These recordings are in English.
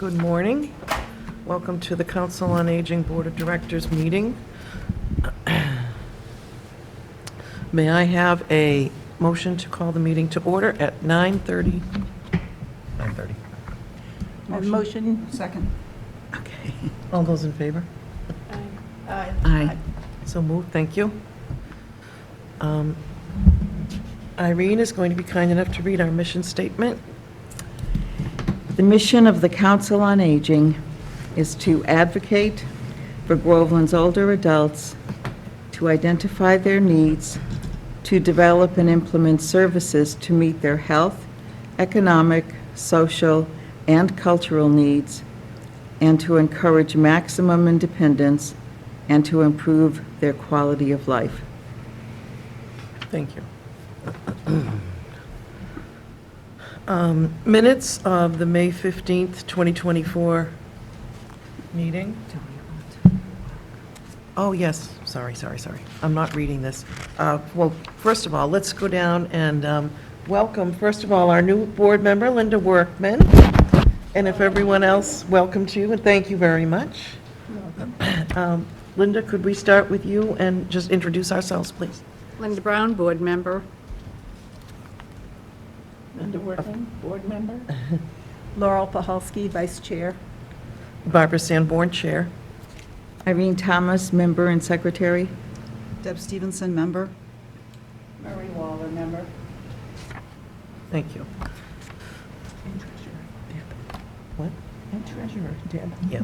Good morning. Welcome to the Council on Aging Board of Directors meeting. May I have a motion to call the meeting to order at 9:30? 9:30. Motion, second. Okay. All those in favor? Aye. So moved, thank you. Irene is going to be kind enough to read our mission statement. The mission of the Council on Aging is to advocate for Groveland's older adults, to identify their needs, to develop and implement services to meet their health, economic, social, and cultural needs, and to encourage maximum independence and to improve their quality of life. Thank you. Minutes of the May 15th, 2024 meeting. Oh, yes, sorry. I'm not reading this. Well, first of all, let's go down and welcome, first of all, our new board member, Linda Workman. And if everyone else, welcome to you, and thank you very much. Linda, could we start with you and just introduce ourselves, please? Linda Brown, board member. Linda Workman, board member. Laurel Pahalski, Vice Chair. Barbara Sanborn, Chair. Irene Thomas, member and secretary. Deb Stevenson, member. Murray Waller, member. Thank you. What? And treasurer, Deb. Yeah.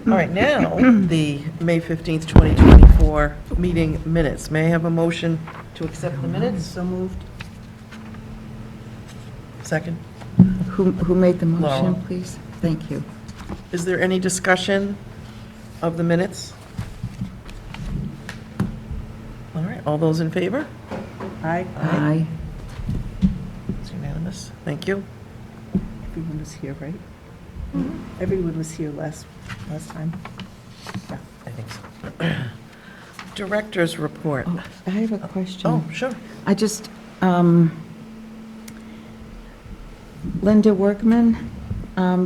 All right, now, the May 15th, 2024 meeting minutes. May I have a motion to accept the minutes? So moved. Second. Who made the motion, Laurel. please? Thank you. Is there any discussion of the minutes? All right, all those in favor? Aye. Aye. It's unanimous. Thank you. Everyone was here, right? Everyone was here last time. Yeah, I think so. Director's report. Oh, I have a question. Oh, sure. I just, Linda Workman,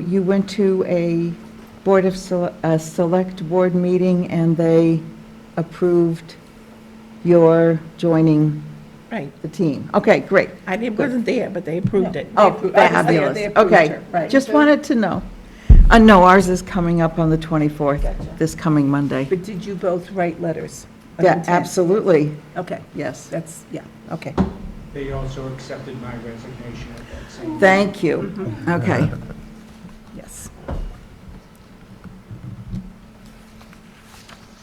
you went to a Board of Select Board meeting and they approved your joining Right. the team. Okay, great. Wasn't there, but they approved it. Oh, fabulous. Okay, just wanted to know. No, ours is coming up on the 24th, Gotcha. this coming Monday. But did you both write letters? of Yeah, intent? absolutely, Okay, yes. that's, yeah, okay. They also accepted my resignation at that same. Thank you. Okay. Yes.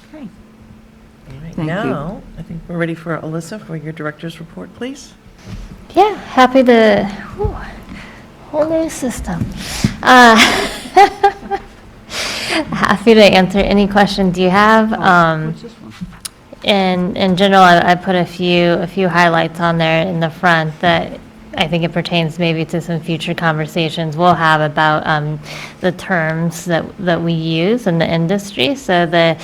Okay. All right, Thank you. now, I think we're ready for Alyssa for your director's report, please. Yeah, happy to, whew, whole new system. Happy to answer any questions you have. What's this one? In general, I put a few highlights on there in the front that I think it pertains maybe to some future conversations we'll have about the terms that we use in the industry. So the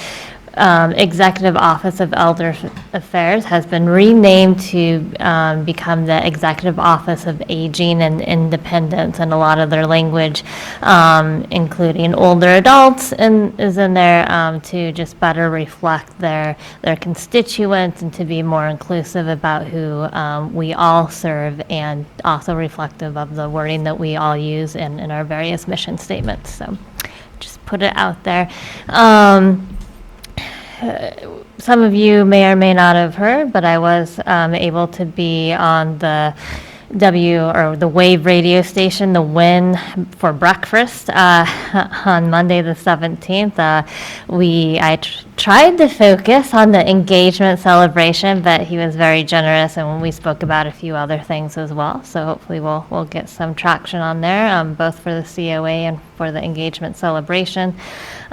Executive Office of Elder Affairs has been renamed to become the Executive Office of Aging and Independence, and a lot of their language, including older adults, is in there to just better reflect their constituents and to be more inclusive about who we all serve, and also reflective of the wording that we all use in our various mission statements. So just put it out there. Some of you may or may not have heard, but I was able to be on the the Wave radio station, the Win, for breakfast on Monday the 17th. I tried to focus on the engagement celebration, but he was very generous, and we spoke about a few other things as well. So hopefully we'll get some traction on there, both for the COA and for the engagement celebration.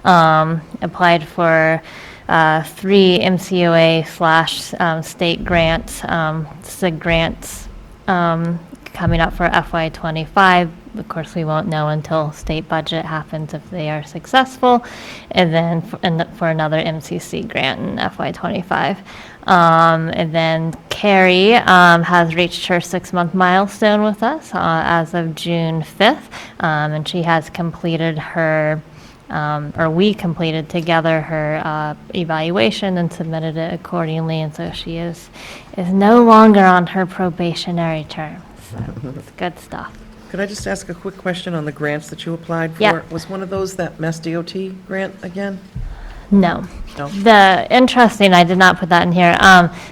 Applied for 3 MCOA/state grants, SIG grants, coming up for FY25. of course, we won't know until state budget happens if they are successful, and then for another MCC grant in FY25. And then Carrie has reached her 6-month milestone with us as of June 5th, and she has completed her, or we completed together her evaluation and submitted it accordingly, and so she is no longer on her probationary term. So it's good stuff. Could I just ask a quick question on the grants that you applied for? Yeah. Was one of those that Mass DOT grant again? No. No. I did not put that in here.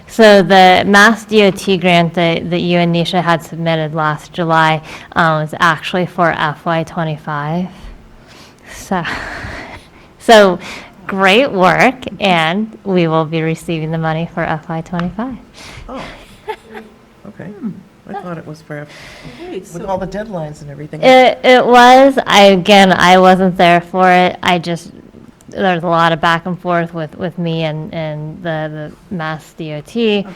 So the Mass DOT grant that you and Nisha had submitted last July was actually for FY25. So great work, and we will be receiving the money for FY25. Oh, okay. I thought it was for, Great, with so all the deadlines and everything. It was, I wasn't there for it. There's a lot of back and forth with me and the Mass DOT,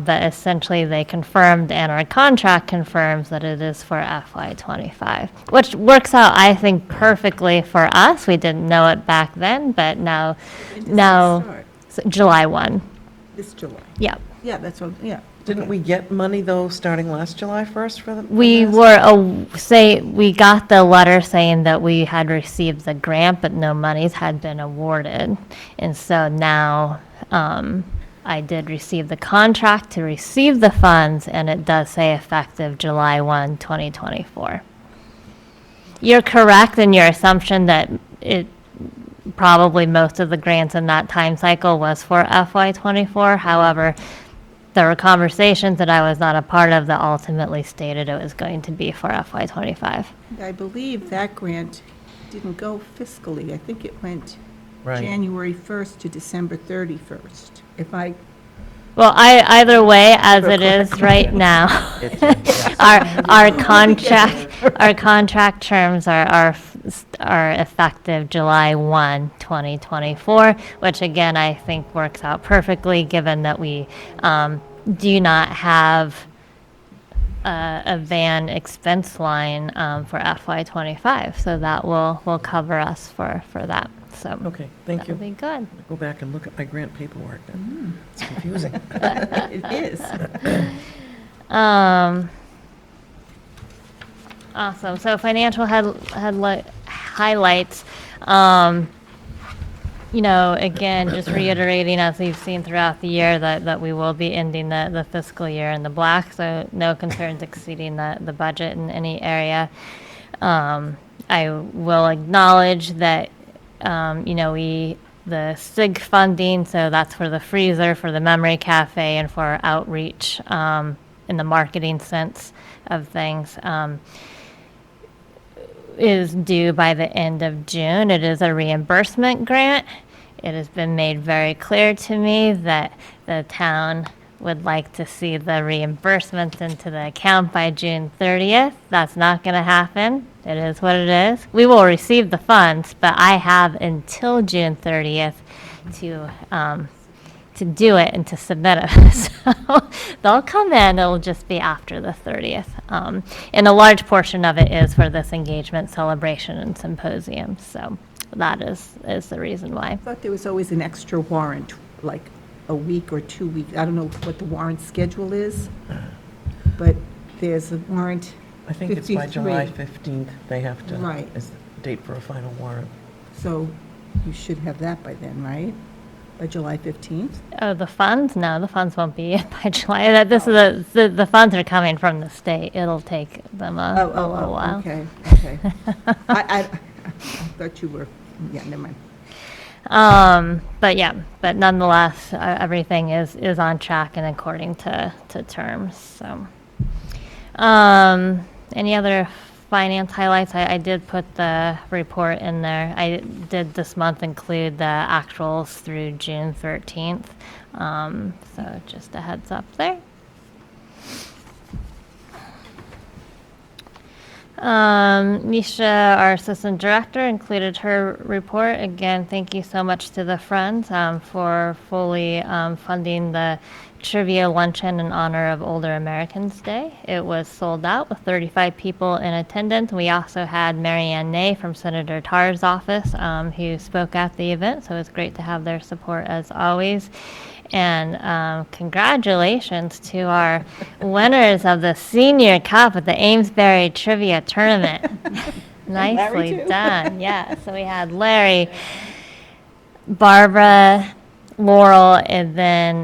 but essentially they confirmed, and our contract confirms that it is for FY25, which works out, I think, perfectly for us. We didn't know it back then, but now, when does it start? so July 1. This July. Yeah. Yeah, that's what, yeah. Didn't we get money, though, starting last July 1st for the? for We this? we got the letter saying that we had received the grant, but no monies had been awarded. And so now, I did receive the contract to receive the funds, and it does say effective July 1, 2024. You're correct in your assumption that probably most of the grants in that time cycle was for FY24. However, there were conversations that I was not a part of that ultimately stated it was going to be for FY25. I believe that grant didn't go fiscally. I think it went Right. January 1st to December 31st. If I, Well, either way, as it is right now, our contract terms are effective July 1, 2024, which again, I think works out perfectly, given that we do not have a van expense line for FY25, so that will cover us for that. So Okay, thank that'll you. be good. Go back and look at my grant paperwork then. It's confusing. it is. Awesome. So financial highlights. Again, just reiterating, as we've seen throughout the year, that we will be ending the fiscal year in the black, so no concerns exceeding the budget in any area. I will acknowledge that, the SIG funding, so that's for the freezer, for the memory cafe, and for outreach in the marketing sense of things, is due by the end of June. It is a reimbursement grant. It has been made very clear to me that the town would like to see the reimbursement into the account by June 30th. That's not going to happen. It is what it is. We will receive the funds, but I have until June 30th to do it and to submit it. So they'll come in, it'll just be after the 30th. And a large portion of it is for this engagement celebration and symposium. So that is the reason why. I thought there was always an extra warrant, like a week or 2 weeks. I don't know what the warrant schedule is, but there's a warrant. I think it's by 53. July 15th, they have to, Right. is the date for a final warrant. So you should have that by then, right? By July 15th? Oh, the funds? No, the funds won't be in by July. This is the funds are coming from the state. It'll take them a little while. Okay. I thought you were, yeah, never mind. But nonetheless, everything is on track and according to terms. So, any other finance highlights? I did put the report in there. I did this month include the actuals through June 13th. So just a heads up there. Nisha, our assistant director, included her report. Again, thank you so much to the Friends for fully funding the trivia luncheon in honor of Older Americans Day. It was sold out with 35 people in attendance. We also had Marianne Ney from Senator Tarr's office who spoke at the event, so it was great to have their support as always. And congratulations to our winners of the Senior Cup at the Amesbury Trivia Tournament. Nicely too. done. Yeah, so we had Larry, Barbara, Laurel, and then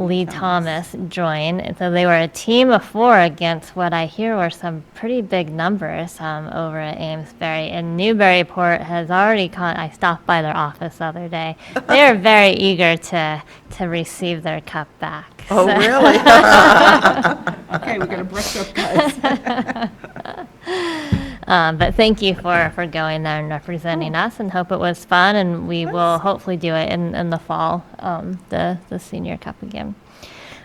Lee Thomas join. And so they were a team of 4 against what I hear were some pretty big numbers over at Amesbury. And Newburyport has already I stopped by their office the other day. They are very eager to receive their cup back. Oh, So- really? Okay, we're going to brush up, guys. But thank you for going there and representing us, and hope it was fun, and we will hopefully do it in the fall, the Senior Cup again.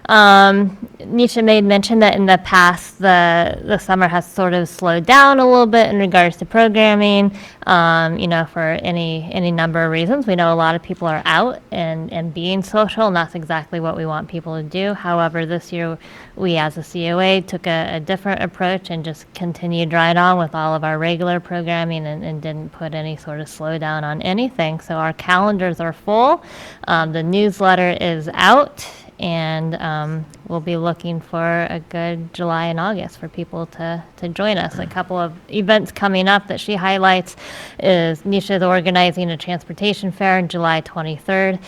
Nisha made mention that in the past, the summer has sort of slowed down a little bit in regards to programming, for any number of reasons. We know a lot of people are out and being social, and that's exactly what we want people to do. However, this year, we as a COA took a different approach and just continued right on with all of our regular programming and didn't put any sort of slowdown on anything. So our calendars are full. The newsletter is out. And we'll be looking for a good July and August for people to join us. A couple of events coming up that she highlights is Nisha is organizing a transportation fair on July 23rd.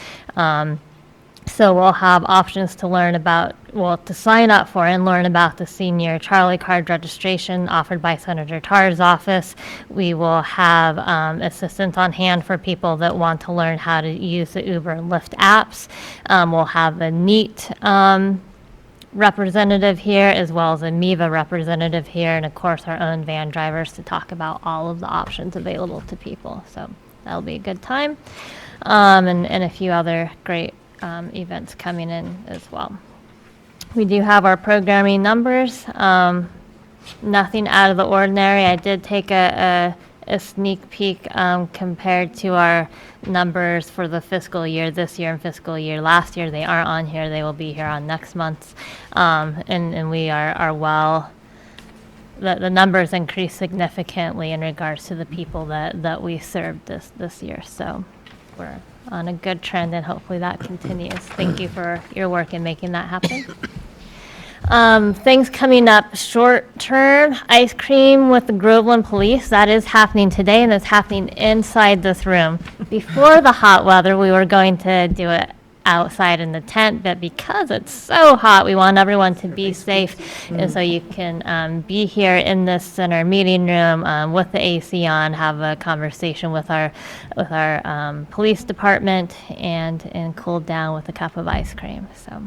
So we'll have options to learn about, to sign up for and learn about the senior Charlie card registration offered by Senator Tarr's office. We will have assistance on hand for people that want to learn how to use the Uber and Lyft apps. We'll have a NEAT representative here, as well as a MEVA representative here, and of course our own van drivers to talk about all of the options available to people. So that'll be a good time. And a few other great events coming in as well. We do have our programming numbers. Nothing out of the ordinary. I did take a sneak peek compared to our numbers for the fiscal year this year and fiscal year last year. They aren't on here. They will be here on next month's. And we are well. The numbers increased significantly in regards to the people that we served this year. So we're on a good trend, and hopefully that continues. Thank you for your work in making that happen. Things coming up short term, ice cream with the Groveland Police. That is happening today, and it's happening inside this room. Before the hot weather, we were going to do it outside in the tent, but because it's so hot, we want everyone to be safe, and so you can be here in this center meeting room with the AC on, have a conversation with our police department, and cool down with a cup of ice cream. So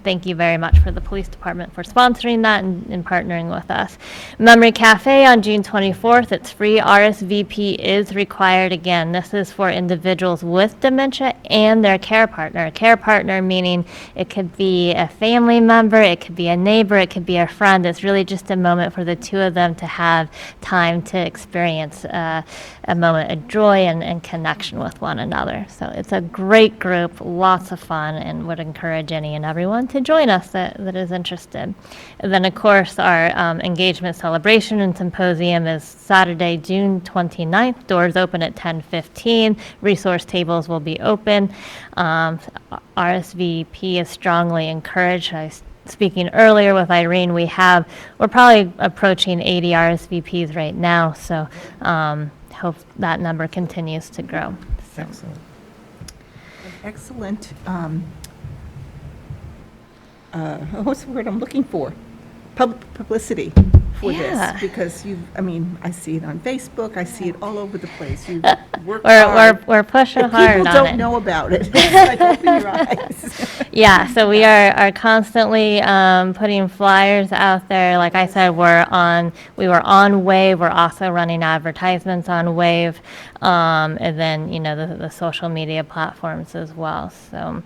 thank you very much for the police department for sponsoring that and partnering with us. Memory Cafe on June 24th. It's free. RSVP is required. Again, this is for individuals with dementia and their care partner. A care partner meaning it could be a family member, it could be a neighbor, it could be a friend. It's really just a moment for the two of them to have time to experience a moment of joy and connection with one another. So it's a great group, lots of fun, and would encourage any and everyone to join us that is interested. And then, of course, our engagement celebration and symposium is Saturday, June 29th. Doors open at 10:15. Resource tables will be open. RSVP is strongly encouraged. Speaking earlier with Irene, we're probably approaching 80 RSVPs right now, so hope that number continues to grow. So. Excellent. Excellent. What's the word I'm looking for? Publicity for Yeah. this, because I see it on Facebook, I see it all over the place. You work hard. We're pushing If hard people on don't it. know about it, it's like, open your eyes. Yeah, so we are constantly putting flyers out there. Like I said, we were on Wave. We're also running advertisements on Wave, and then the social media platforms as well. So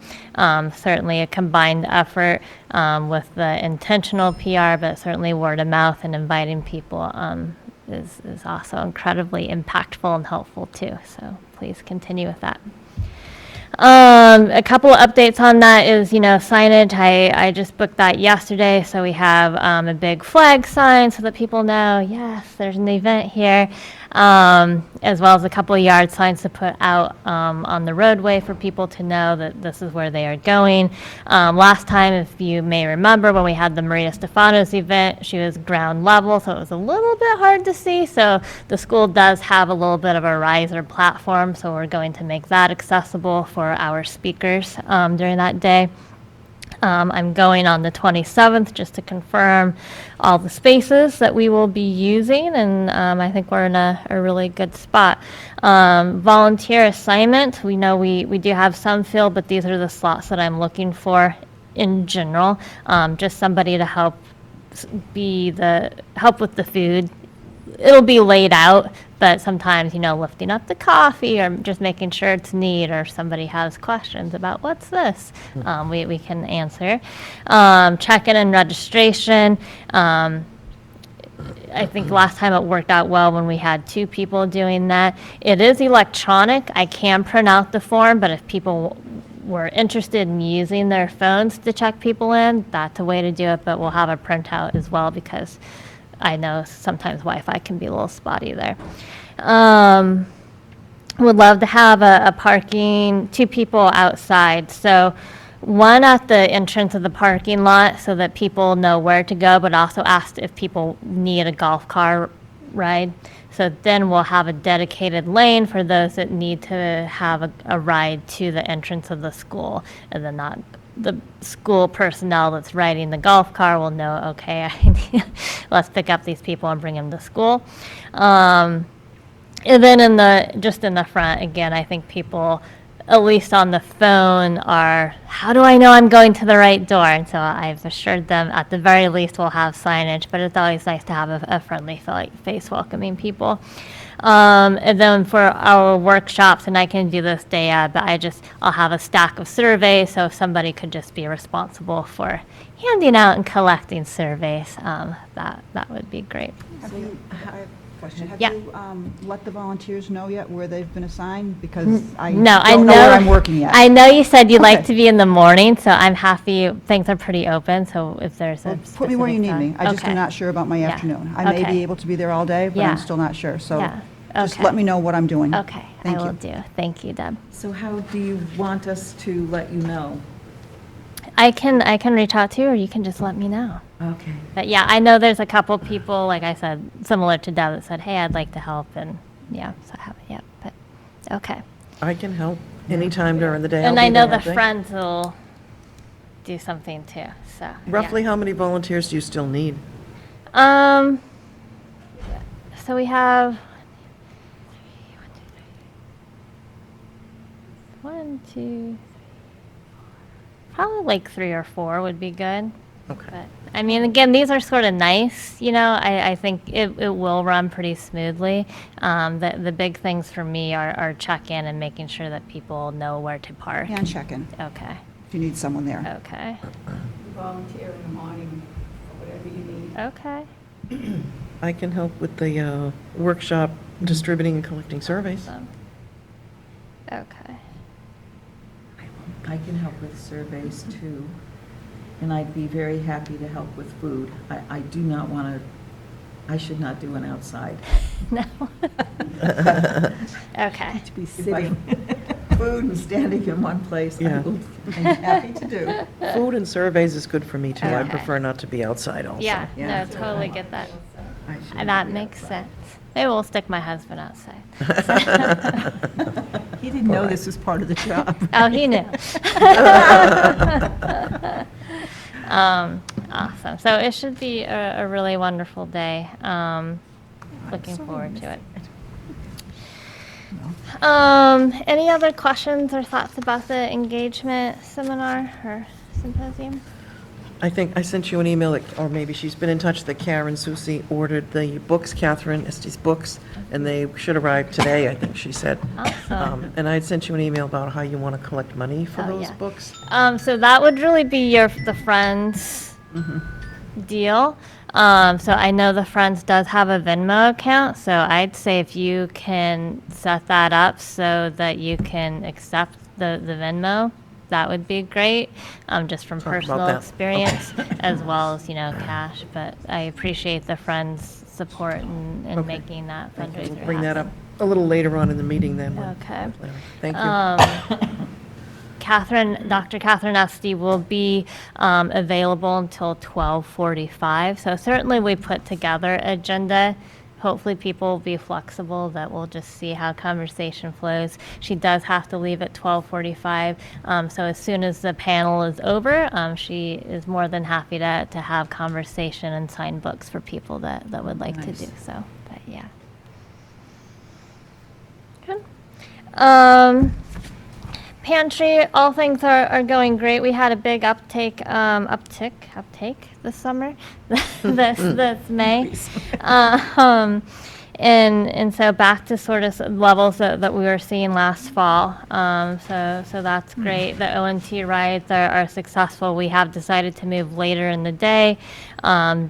certainly a combined effort with the intentional PR, but certainly word of mouth and inviting people is also incredibly impactful and helpful too. So please continue with that. A couple of updates on that is, signage. I just booked that yesterday, so we have a big flag sign so that people know, yes, there's an event here, as well as a couple of yard signs to put out on the roadway for people to know that this is where they are going. Last time, if you may remember, when we had the Maria Stefanos event, she was ground level, so it was a little bit hard to see. So the school does have a little bit of a riser platform, so we're going to make that accessible for our speakers during that day. I'm going on the 27th just to confirm all the spaces that we will be using, and I think we're in a really good spot. Volunteer assignment, we know we do have some filled, but these are the slots that I'm looking for in general. Just somebody to help help with the food. It'll be laid out, but sometimes, lifting up the coffee or just making sure it's neat, or if somebody has questions about what's this, we can answer. Check-in and registration. I think last time it worked out well when we had 2 people doing that. It is electronic. I can print out the form, but if people were interested in using their phones to check people in, that's a way to do it, but we'll have a printout as well, because I know sometimes Wi-Fi can be a little spotty there. Would love to have a parking, 2 people outside. So one at the entrance of the parking lot so that people know where to go, but also asked if people need a golf car ride. So then we'll have a dedicated lane for those that need to have a ride to the entrance of the school, and then the school personnel that's riding the golf car will know, okay, let's pick up these people and bring them to school. And then just in the front, again, I think people, at least on the phone, are, how do I know I'm going to the right door? And so I've assured them at the very least we'll have signage, but it's always nice to have a friendly face welcoming people. And then for our workshops, and I can do this day, but I'll have a stack of surveys, so if somebody could just be responsible for handing out and collecting surveys, that would be great. Have you, I have a question. Have Yeah. you let the volunteers know yet where they've been assigned? Because I No, I don't know where I'm working yet. I know you said you'd like Okay. to be in the morning, so I'm happy. Things are pretty open, so if there's a Well, put me where you need me. I just am Okay. not sure about my Yeah. afternoon. I may Okay. be able to be there all day, but Yeah. I'm still not sure. So Yeah. just Okay. let me know what I'm doing. Okay, I Thank will you. do. Thank you, Deb. So how do you want us to let you know? I can reach out to you, or you can just let me know. Okay. But yeah, I know there's a couple people, like I said, similar to Deb, that said, hey, I'd like to help, and yeah, so I haven't yet, but, okay. I can help anytime during the day. I'll And be I know there the all day. friends will do something too, so. yeah. Roughly how many volunteers do you still need? So we have 1, 2, 3, 4. Probably like 3 or 4 would be good. Okay. But, I mean, again, these are sort of nice, I think it will run pretty smoothly. The big things for me are check-in and making sure that people know where to park. And check in Okay, if you need someone there. okay, Volunteer in the morning, or whatever you need. okay. I can help with the workshop distributing and collecting surveys. Awesome. Okay. I can help with surveys too, and I'd be very happy to help with food. I do not want to, I should not do an outside. No. Okay. To be If I- sitting. Food and standing in one place, I Yeah. will, I'm happy to do. Food and surveys is good for me, too. I Okay. prefer not to be outside also. Yeah, Yeah. no, totally get that. I should That be makes outside. sense. Maybe we'll stick my husband outside. He didn't know this was part of the job. Oh, he knew. Awesome. So it should be a really wonderful day. Looking forward to it. Any other questions or thoughts about the engagement seminar or symposium? I think I sent you an email, or maybe she's been in touch, that Karen Susi ordered the books, Catherine Estes books, and they should arrive today, I think she said. Awesome. And I had sent you an email about how you want to collect money for Oh, those yeah. books. So that would really be the Friends deal. So I know the Friends does have a Venmo account, so I'd say if you can set that up so that you can accept the Venmo, that would be great, just from Talk about personal that. experience, as well as, cash. But I appreciate the Friends' support in Okay. making that fundraiser We'll bring that up happen. a little later on in the meeting then. Okay. Larry. Thank you. Dr. Catherine Esty will be available until 12:45. So certainly we put together an agenda. Hopefully people will be flexible, that we'll just see how conversation flows. She does have to leave at 12:45. So as soon as the panel is over, she is more than happy to have conversation and sign books for people that would like to Nice. do so. But yeah. Good. Pantry, all things are going great. We had a big uptick this summer, this May. And so back to sort of levels that we were seeing last fall. So that's great. The ONT rides are successful. We have decided to move later in the day,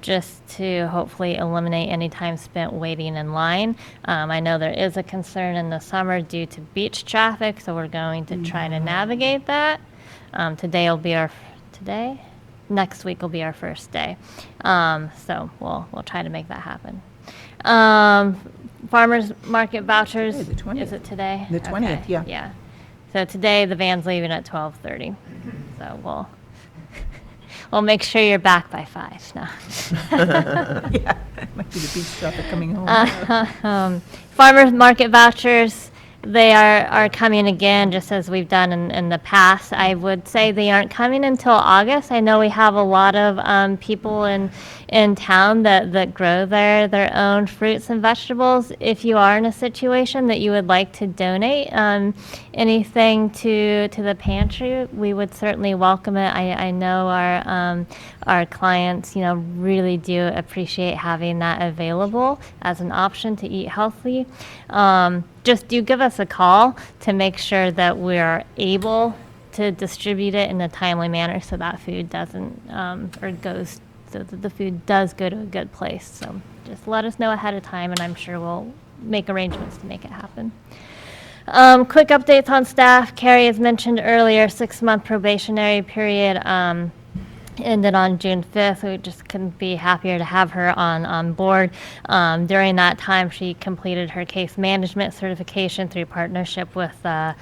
just to hopefully eliminate any time spent waiting in line. I know there is a concern in the summer due to beach traffic, so we're going to try to navigate that. Next week will be our first day. So we'll try to make that happen. Farmers market vouchers. Today, the 20th. Is it today? The 20th, Okay, yeah. Yeah. So today the van's leaving at 12:30. So we'll make sure you're back by 5. No. Yeah, might be the beach traffic coming home. Farmers market vouchers, they are coming again, just as we've done in the past. I would say they aren't coming until August. I know we have a lot of people in town that grow their own fruits and vegetables. If you are in a situation that you would like to donate anything to the pantry, we would certainly welcome it. I know our clients, really do appreciate having that available as an option to eat healthy. Just do give us a call to make sure that we're able to distribute it in a timely manner so that food doesn't, so that the food does go to a good place. So just let us know ahead of time, and I'm sure we'll make arrangements to make it happen. Quick updates on staff. Carrie, as mentioned earlier, 6-month probationary period ended on June 5th. We just couldn't be happier to have her on board. During that time, she completed her case management certification through partnership with the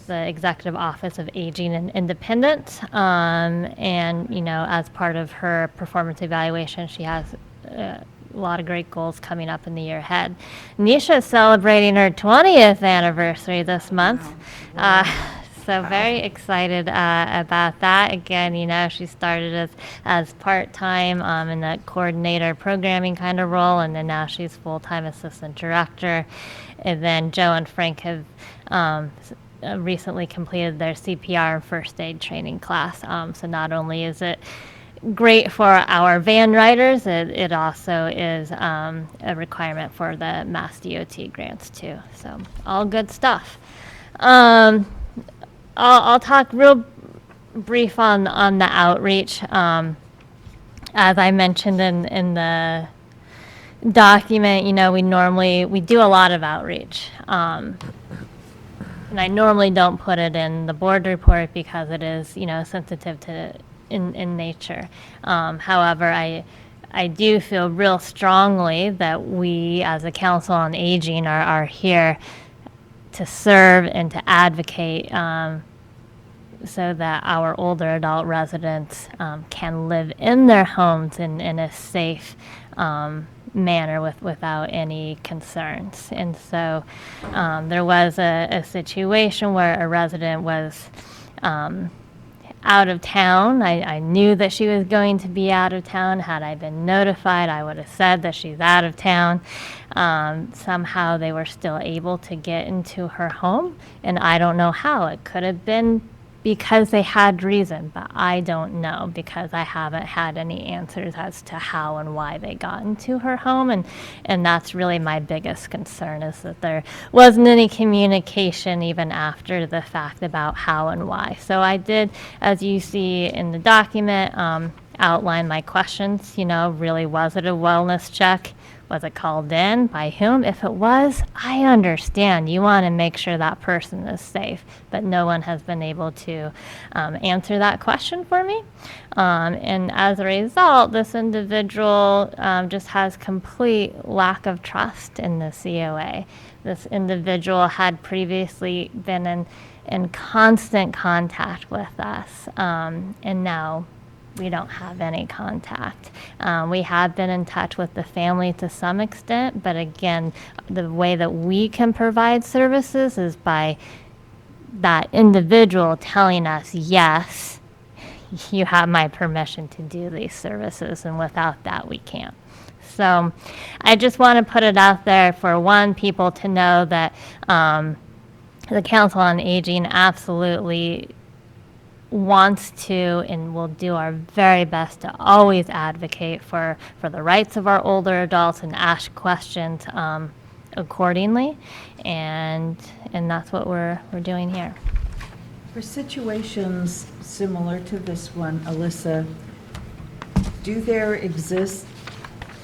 Executive Office of Aging and Independence. And, as part of her performance evaluation, she has a lot of great goals coming up in the year ahead. Nisha is celebrating her 20th anniversary this month. So very excited about that. Again, she started as part-time in that coordinator programming kind of role, and then now she's full-time assistant director. And then Joe and Frank have recently completed their CPR and first aid training class. So not only is it great for our van riders, it also is a requirement for the Mass DOT grants too. So all good stuff. I'll talk real brief on the outreach. As I mentioned in the document, we do a lot of outreach. And I normally don't put it in the board report because it is, sensitive to in nature. However, I do feel real strongly that we as a Council on Aging are here to serve and to advocate so that our older adult residents can live in their homes in a safe manner without any concerns. And so there was a situation where a resident was out of town. I knew that she was going to be out of town. Had I been notified, I would have said that she's out of town. Somehow they were still able to get into her home, and I don't know how. It could have been because they had reason, but I don't know because I haven't had any answers as to how and why they got into her home, and that's really my biggest concern, is that there wasn't any communication even after the fact about how and why. So I did, as you see in the document, outline my questions, really, was it a wellness check? Was it called in? By whom? If it was, I understand. You want to make sure that person is safe, but no one has been able to answer that question for me. And as a result, this individual just has complete lack of trust in the COA. This individual had previously been in constant contact with us, and now we don't have any contact. We have been in touch with the family to some extent, but again, the way that we can provide services is by that individual telling us, yes, you have my permission to do these services, and without that, we can't. So I just want to put it out there for people to know that the Council on Aging absolutely wants to and will do our very best to always advocate for the rights of our older adults and ask questions accordingly, and that's what we're doing here. For situations similar to this one, Alyssa, do there exist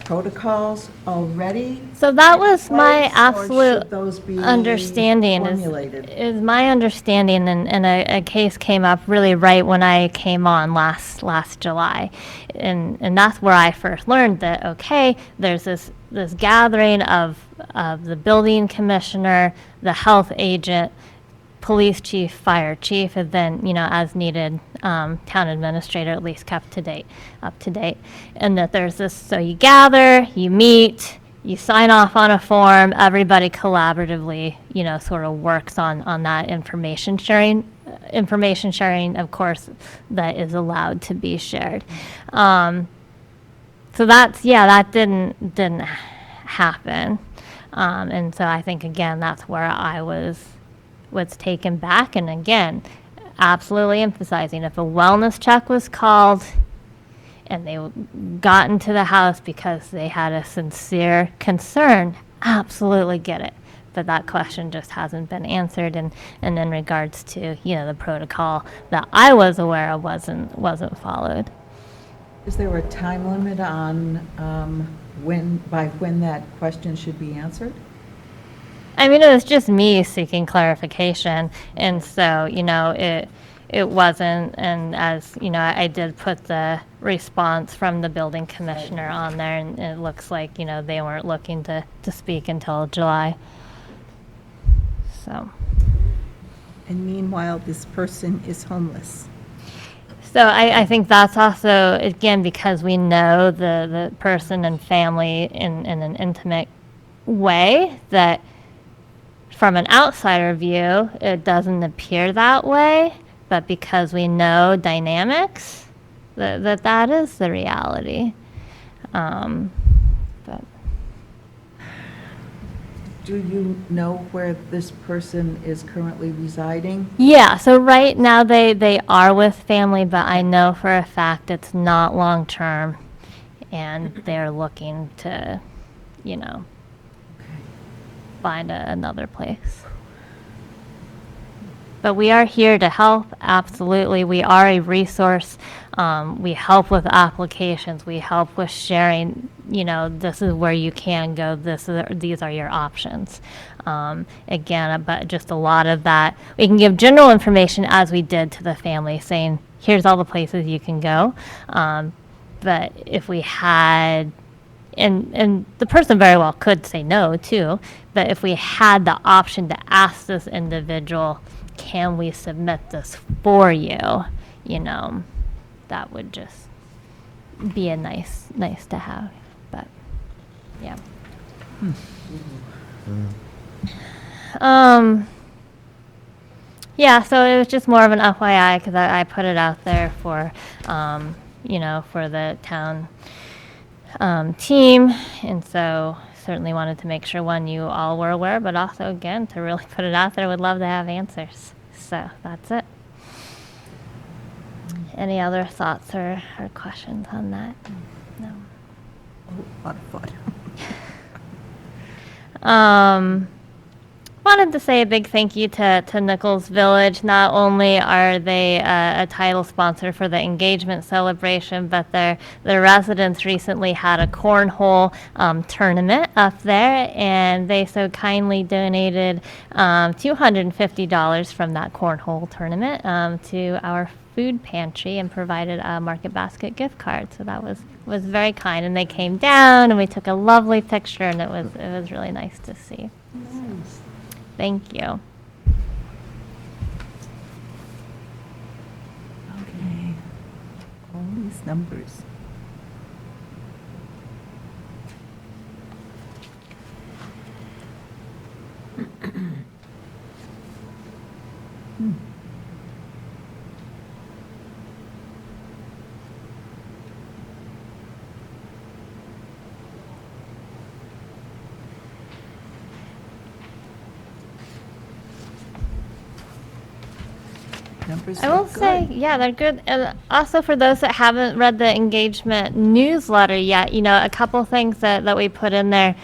protocols already? So that was my place, or absolute should those be understanding formulated? is my understanding, and a case came up really right when I came on last July, and that's where I first learned that, okay, there's this gathering of the building commissioner, the health agent, police chief, fire chief, and then, as needed, town administrator, at least kept up to date. And that there's this, so you gather, you meet, you sign off on a form, everybody collaboratively, sort of works on that information sharing, of course, that is allowed to be shared. So that didn't happen. And so I think, again, that's where I was taken back. And again, absolutely emphasizing, if a wellness check was called and they got into the house because they had a sincere concern, absolutely get it. But that question just hasn't been answered. And in regards to, the protocol that I was aware of wasn't followed. Is there a time limit on by when that question should be answered? I mean, it was just me seeking clarification, and so, it wasn't, and as, I did put the response from the building commissioner on there, and it looks like, they weren't looking to speak until July. So. And meanwhile, this person is homeless. So I think that's also, again, because we know the person and family in an intimate way, that from an outsider view, it doesn't appear that way, but because we know dynamics, that is the reality. But Do you know where this person is currently residing? yeah, so right now they are with family, but I know for a fact it's not long-term, and they're looking to, find another place. But we are here to help, absolutely. We are a resource. We help with applications. We help with sharing, this is where you can go. These are your options. Again, but just a lot of that. We can give general information as we did to the family, saying, here's all the places you can go. But if we had, and the person very well could say no too, but if we had the option to ask this individual, can we submit this for you, that would just be a nice to have. But yeah. Yeah, so it was just more of an FYI, because I put it out there for for the town team, and so certainly wanted to make sure, one, you all were aware, but also, again, to really put it out there, would love to have answers. So that's it. Any other thoughts or questions on that? No. A lot of thought. wanted to say a big thank you to Nichols Village. Not only are they a title sponsor for the engagement celebration, but their residents recently had a cornhole tournament up there, and they so kindly donated $250 from that cornhole tournament to our food pantry and provided a Market Basket gift card. So that was very kind, and they came down and we took a lovely picture, and it was really nice to see. Thank you. Okay. All these numbers. Numbers I are will say, good. yeah, they're good. And also for those that haven't read the engagement newsletter yet, a couple things that we put in there.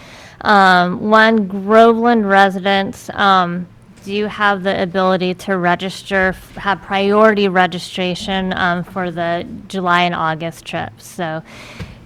One, Groveland residents do have the ability to register, have priority registration for the July and August trips. So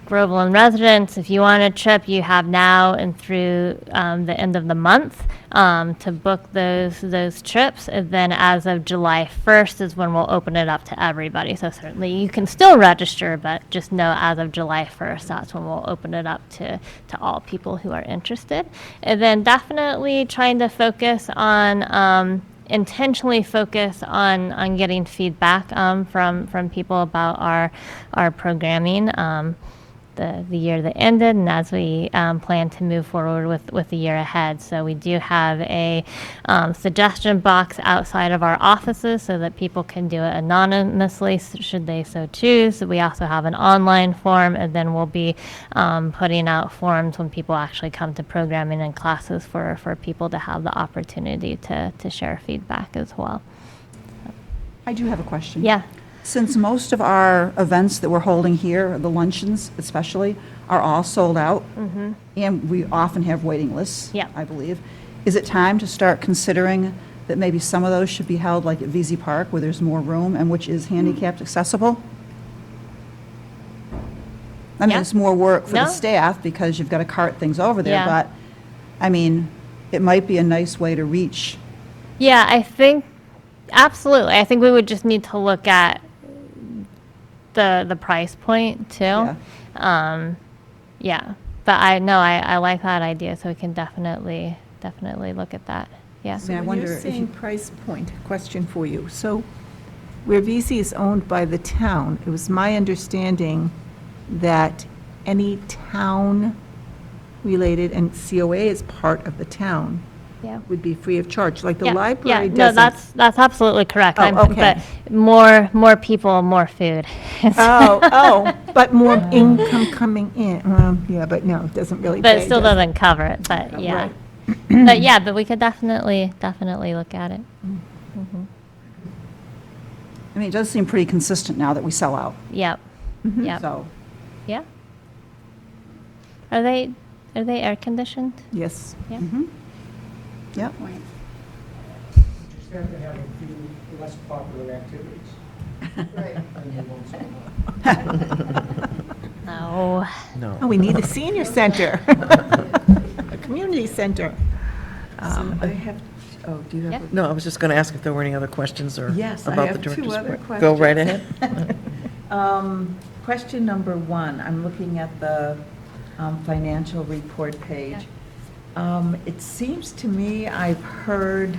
Groveland residents, if you want a trip, you have now and through the end of the month to book those trips. And then as of July 1st is when we'll open it up to everybody. So certainly you can still register, but just know as of July 1st, that's when we'll open it up to all people who are interested. And then definitely trying to focus on intentionally focus on getting feedback from people about our programming. The year that ended, and as we plan to move forward with the year ahead. So we do have a suggestion box outside of our offices so that people can do it anonymously should they so choose. We also have an online form, and then we'll be putting out forms when people actually come to programming and classes for people to have the opportunity to share feedback as well. I do have a question. Yeah. Since most of our events that we're holding here, the luncheons especially, are all sold out, and we often have waiting lists, Yeah. I believe, is it time to start considering that maybe some of those should be held like at VZ Park where there's more room and which is handicapped accessible? I mean, Yeah. it's more work for No. the staff because you've got to cart things over there, Yeah. but, I mean, it might be a nice way to reach. Yeah, I think absolutely. I think we would just need to look at the price point too. Yeah. Yeah, but I like that idea, so we can definitely look at that. Yeah. I mean, I When wonder you're if you- saying price point, question for you. So where VC is owned by the town, it was my understanding that any town-related, and COA is part of the town, Yeah. would be free of charge, like the Yeah, library yeah, no, doesn't. that's absolutely correct. Oh, okay. But more people, more food. But more income coming in. Yeah, but no, it doesn't really But pay, it still does it? doesn't cover it, but yeah. Right. But we could definitely look at it. I mean, it does seem pretty consistent now that we sell out, Yep, yep, so. yeah. Are they air conditioned? Yes. Yeah. Yep. Point. Just have to have a few less popular activities. Right. And they won't sell out. No. No. Oh, we need a senior center, a community center. I have, do you have? No, I was just going to ask if there were any other questions or Yes, I about have the two director's other report. Go right questions. ahead. Question number one, I'm looking at the financial report page. It seems to me I've heard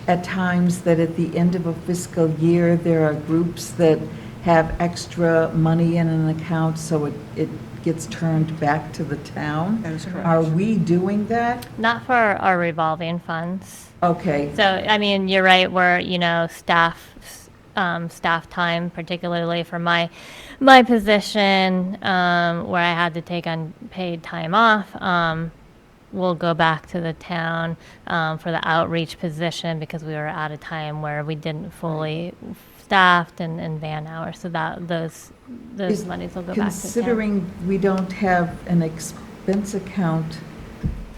at times that at the end of a fiscal year, there are groups that have extra money in an account, so it gets turned back to the town. That is correct. Are we doing that? Not for our revolving funds. Okay. So, I mean, you're right, we're, staff time, particularly for my position, where I had to take unpaid time off, will go back to the town, for the outreach position because we were at a time where we didn't fully staffed and van hours, so that those Is- monies will go back to town. Considering we don't have an expense account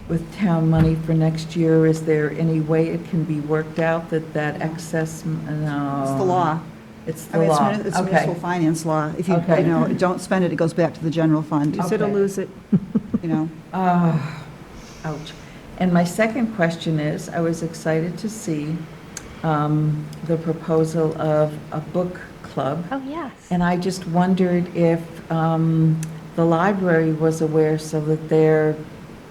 with town money for next year, is there any way it can be worked out that that excess, no? It's the law. It's I the mean, law. it's Okay. municipal finance law. If you, Okay. you know, don't spend it, it goes back to the general fund, Use it or Okay. lose it. you know. Ouch. And my second question is, I was excited to see the proposal of a book club. Oh, yes. And I just wondered if the library was aware, so that they're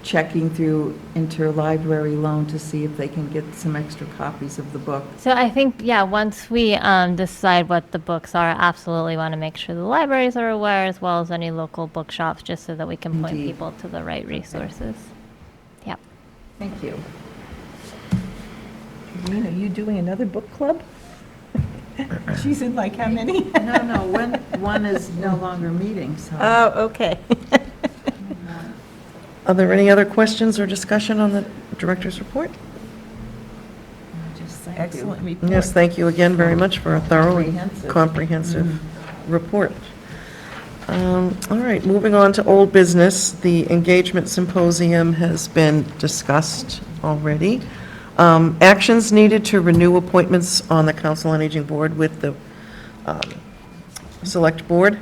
checking through interlibrary loan to see if they can get some extra copies of the book. So I think, yeah, once we decide what the books are, absolutely want to make sure the libraries are aware, as well as any local bookshops, just so that we can point Indeed. people to the right resources. Yep. Thank you. Irene, are you doing another book club? She's in like how many? No, one is no longer meeting, so. Oh, okay. Are there any other questions or discussion on the director's report? Just thank you. Excellent report. Yes, thank you again very much for a thorough and Comprehensive. comprehensive report. All right, moving on to old business. The engagement symposium has been discussed already. Actions needed to renew appointments on the Council on Aging Board with the Select Board.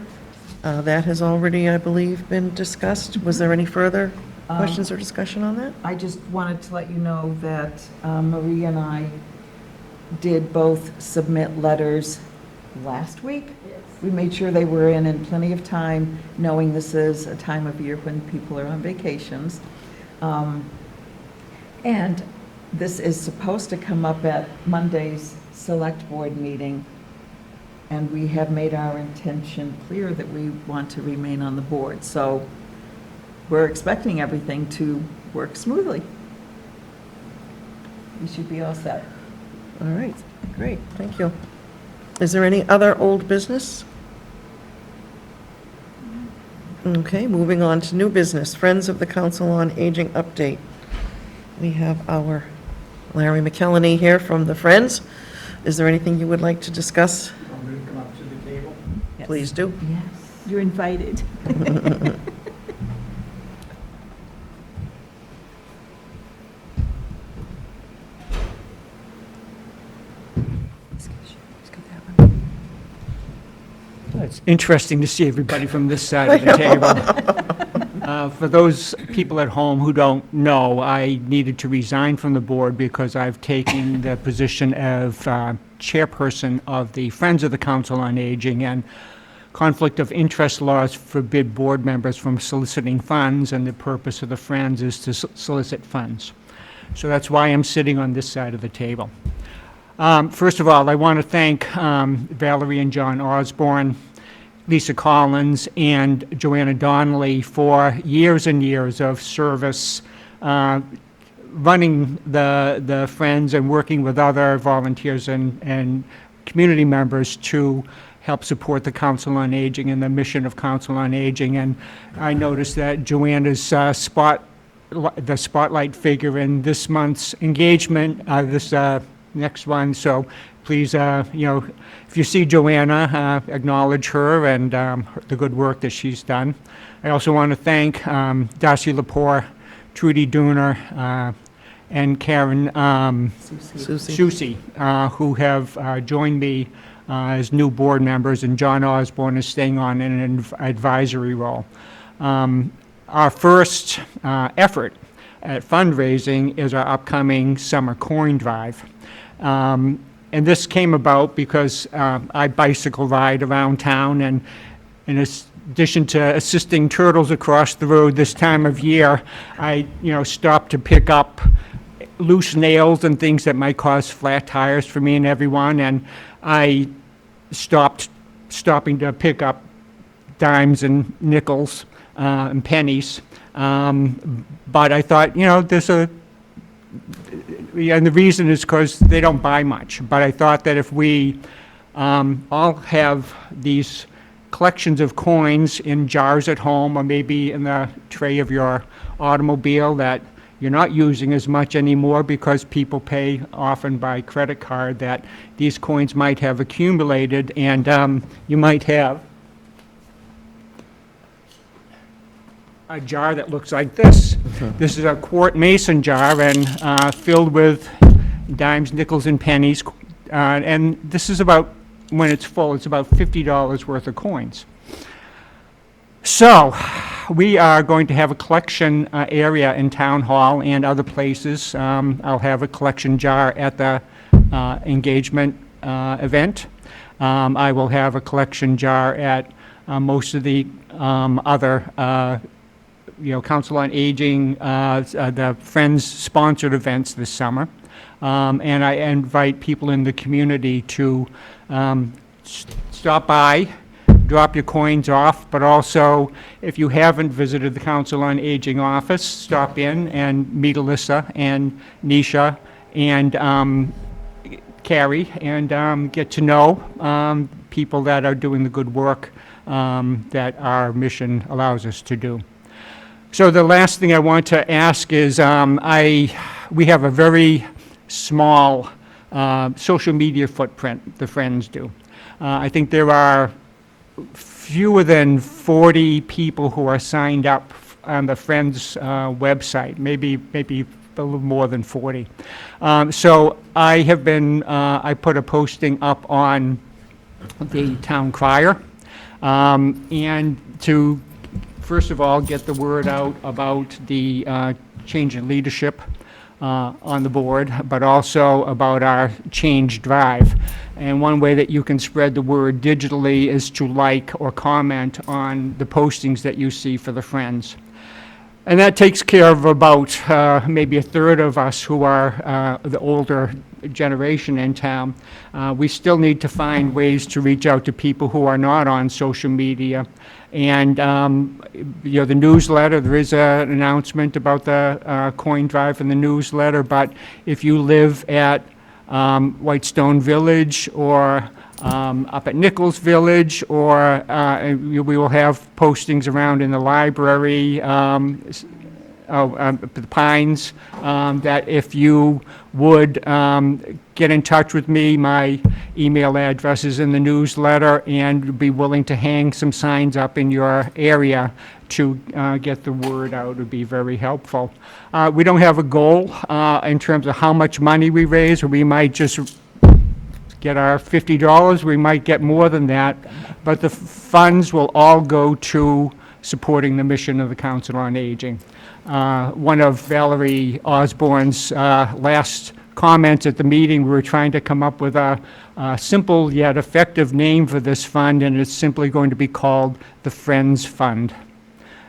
That has already, I believe, been discussed. Was there any further questions or discussion on that? I just wanted to let you know that Marie and I did both submit letters last week. We made sure they were in plenty of time, knowing this is a time of year when people are on vacations. And this is supposed to come up at Monday's Select Board meeting, and we have made our intention clear that we want to remain on the board. So we're expecting everything to work smoothly. We should be all set. All right, great, thank you. Is there any other old business? Okay, moving on to new business, Friends of the Council on Aging update. We have our Larry McKelney here from the Friends. Is there anything you would like to discuss? I'm going to come up to the table. Yes. Please do. Yes. You're invited. It's interesting to see everybody from this side of the table. For those people at home who don't know, I needed to resign from the board because I've taken the position of chairperson of the Friends of the Council on Aging, and conflict of interest laws forbid board members from soliciting funds, and the purpose of the Friends is to solicit funds. So that's why I'm sitting on this side of the table. First of all, I want to thank Valerie and John Osborne, Lisa Collins, and Joanna Donnelly for years and years of service running the Friends and working with other volunteers and community members to help support the Council on Aging and the mission of Council on Aging. And I noticed that Joanna's the spotlight figure in this month's engagement, this next one. So please, if you see Joanna, acknowledge her and the good work that she's done. I also want to thank Darcy Lepore, Trudy Dooner, and Karen Susie? Susie, who have joined me as new board members, and John Osborne is staying on in an advisory role. Our first effort at fundraising is our upcoming summer coin drive. And this came about because I bicycle ride around town, and in addition to assisting turtles across the road this time of year, I stop to pick up loose nails and things that might cause flat tires for me and everyone, and I stopping to pick up dimes and nickels and pennies. But I thought, there's and the reason is because they don't buy much. But I thought that if we all have these collections of coins in jars at home, or maybe in the tray of your automobile that you're not using as much anymore because people pay often by credit card, that these coins might have accumulated, and you might have a jar that looks like this. This is a quart mason jar and filled with dimes, nickels, and pennies. And this is about, when it's full, it's about $50 worth of coins. So, we are going to have a collection area in Town Hall and other places. I'll have a collection jar at the engagement event. I will have a collection jar at most of the other, Council on Aging, the Friends-sponsored events this summer. And I invite people in the community to stop by, drop your coins off, but also, if you haven't visited the Council on Aging office, stop in and meet Alyssa and Nisha and Carrie, and get to know people that are doing the good work that our mission allows us to do. So the last thing I want to ask is, we have a very small social media footprint, the Friends do. I think there are fewer than 40 people who are signed up on the Friends website, maybe a little more than 40. So I have been, I put a posting up on the town crier, and to, first of all, get the word out about the change in leadership on the board, but also about our change drive. And one way that you can spread the word digitally is to like or comment on the postings that you see for the Friends. And that takes care of about maybe a third of us who are the older generation in town. We still need to find ways to reach out to people who are not on social media. And, the newsletter, there is an announcement about the coin drive in the newsletter, but if you live at Whitestone Village or up at Nichols Village, or we will have postings around in the library, the Pines, that if you would get in touch with me, my email address is in the newsletter, and be willing to hang some signs up in your area to get the word out would be very helpful. We don't have a goal in terms of how much money we raise, or we might just get our $50, we might get more than that, but the funds will all go to supporting the mission of the Council on Aging. One of Valerie Osborne's last comments at the meeting, we were trying to come up with a simple yet effective name for this fund, and it's simply going to be called the Friends Fund.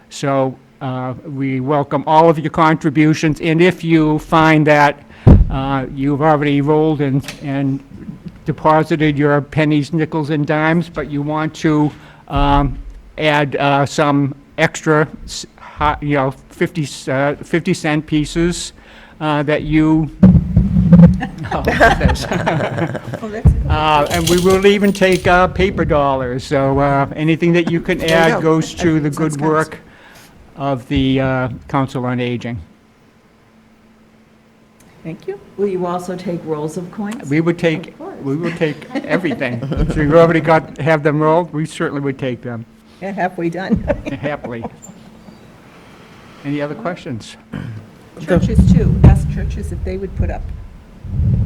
So we welcome all of your contributions, and if you find that you've already rolled and deposited your pennies, nickels, and dimes, but you want to add some extra, 50-cent pieces that you. And we will even take paper dollars. So anything that you can There you go. go. add goes to the Sounds good good. work of the Council on Aging. Thank you. Will you also take rolls of coins? We would take, Of course. we would take everything. So you've already have them rolled, we certainly would take them Yeah, halfway done. happily. Any other questions? Churches too, ask churches if they would put up,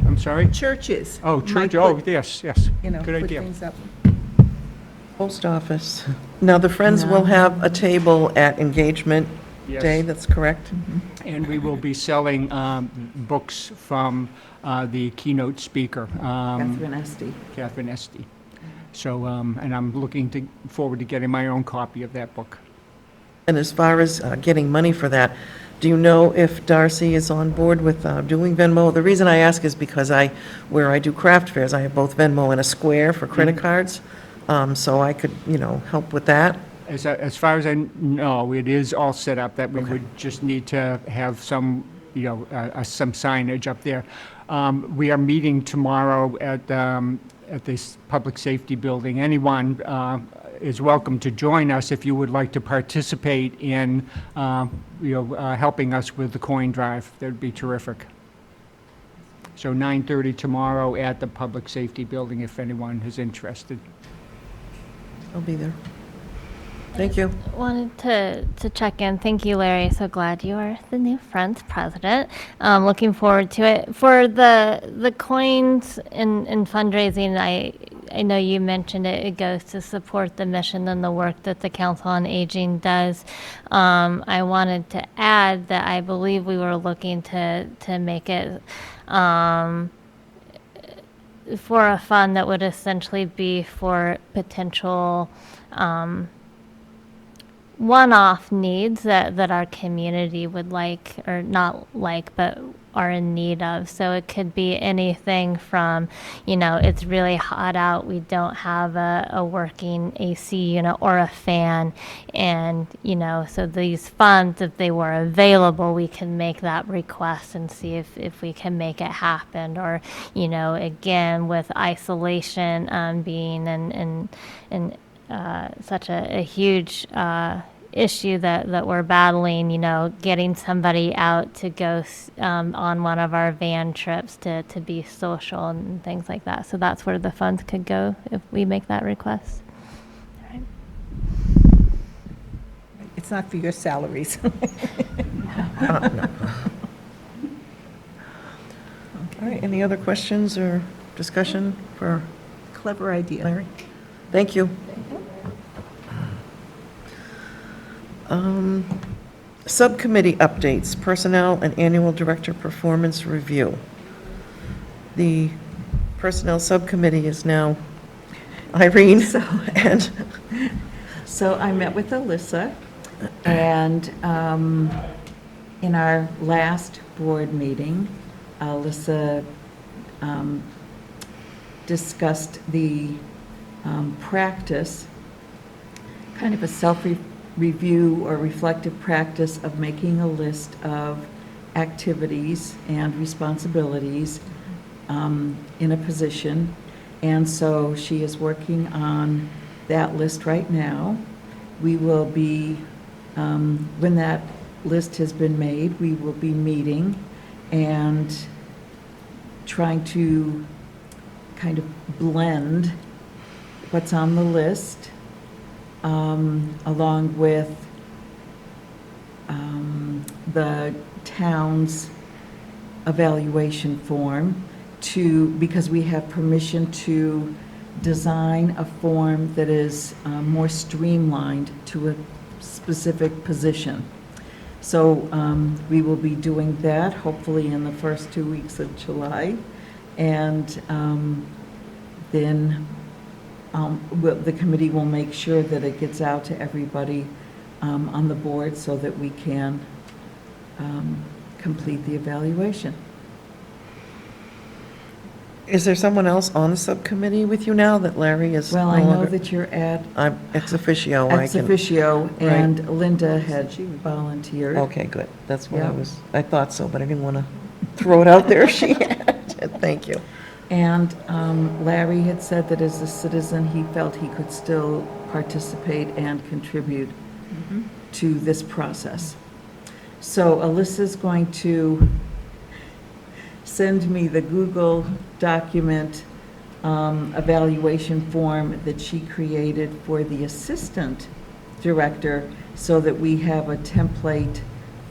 I'm sorry? churches. Oh, might church, oh, put, yes. You know, Good put idea. things up. Post office. Now, the Friends will have a table at engagement Yes. day, that's correct? And we will be selling books from the keynote speaker, Catherine Esty. Catherine Esty. So, and I'm looking forward to getting my own copy of that book. And as far as getting money for that, do you know if Darcy is on board with doing Venmo? The reason I ask is because where I do craft fairs, I have both Venmo and a Square for credit cards, so I could, help with that. As far as I know, it is all set up, that we would just need to have some, some signage up there. We are meeting tomorrow at this public safety building. Anyone is welcome to join us if you would like to participate in, helping us with the coin drive. That would be terrific. So 9:30 tomorrow at the public safety building, if anyone is interested. I'll be there. Thank you. Wanted to check in. Thank you, Larry. So glad you are the new Friends president. Looking forward to it. For the coins and fundraising, I know you mentioned it. It goes to support the mission and the work that the Council on Aging does. I wanted to add that I believe we were looking to make it for a fund that would essentially be for potential one-off needs that our community would like, or not like, but are in need of. So it could be anything from, it's really hot out, we don't have a working AC unit or a fan, and, so these funds, if they were available, we can make that request and see if we can make it happen. Or, again, with isolation being and such a huge issue that we're battling, getting somebody out to go on one of our van trips to be social and things like that. So that's where the funds could go if we make that request. All right. It's not for your salaries. All right, any other questions or discussion for Clever idea. Larry? Thank you. Subcommittee updates, personnel and annual director performance review. The personnel subcommittee is now Irene and So I met with Alyssa, and in our last board meeting, Alyssa discussed the practice, kind of a self-review or reflective practice of making a list of activities and responsibilities in a position. And so she is working on that list right now. We will be, when that list has been made, we will be meeting and trying to kind of blend what's on the list along with the town's evaluation form because we have permission to design a form that is more streamlined to a specific position. So we will be doing that hopefully in the first 2 weeks of July. And then the committee will make sure that it gets out to everybody on the board so that we can complete the evaluation. is there someone else on the subcommittee with you now that Larry is no Well, I know longer- that you're at I'm ex officio. ex officio, Right. and Linda had volunteered. Okay, good. That's what Yeah. I thought so, but I didn't want to throw it out there if she had. Thank you. And Larry had said that as a citizen, he felt he could still participate and contribute to this process. So Alyssa's going to send me the Google document evaluation form that she created for the assistant director so that we have a template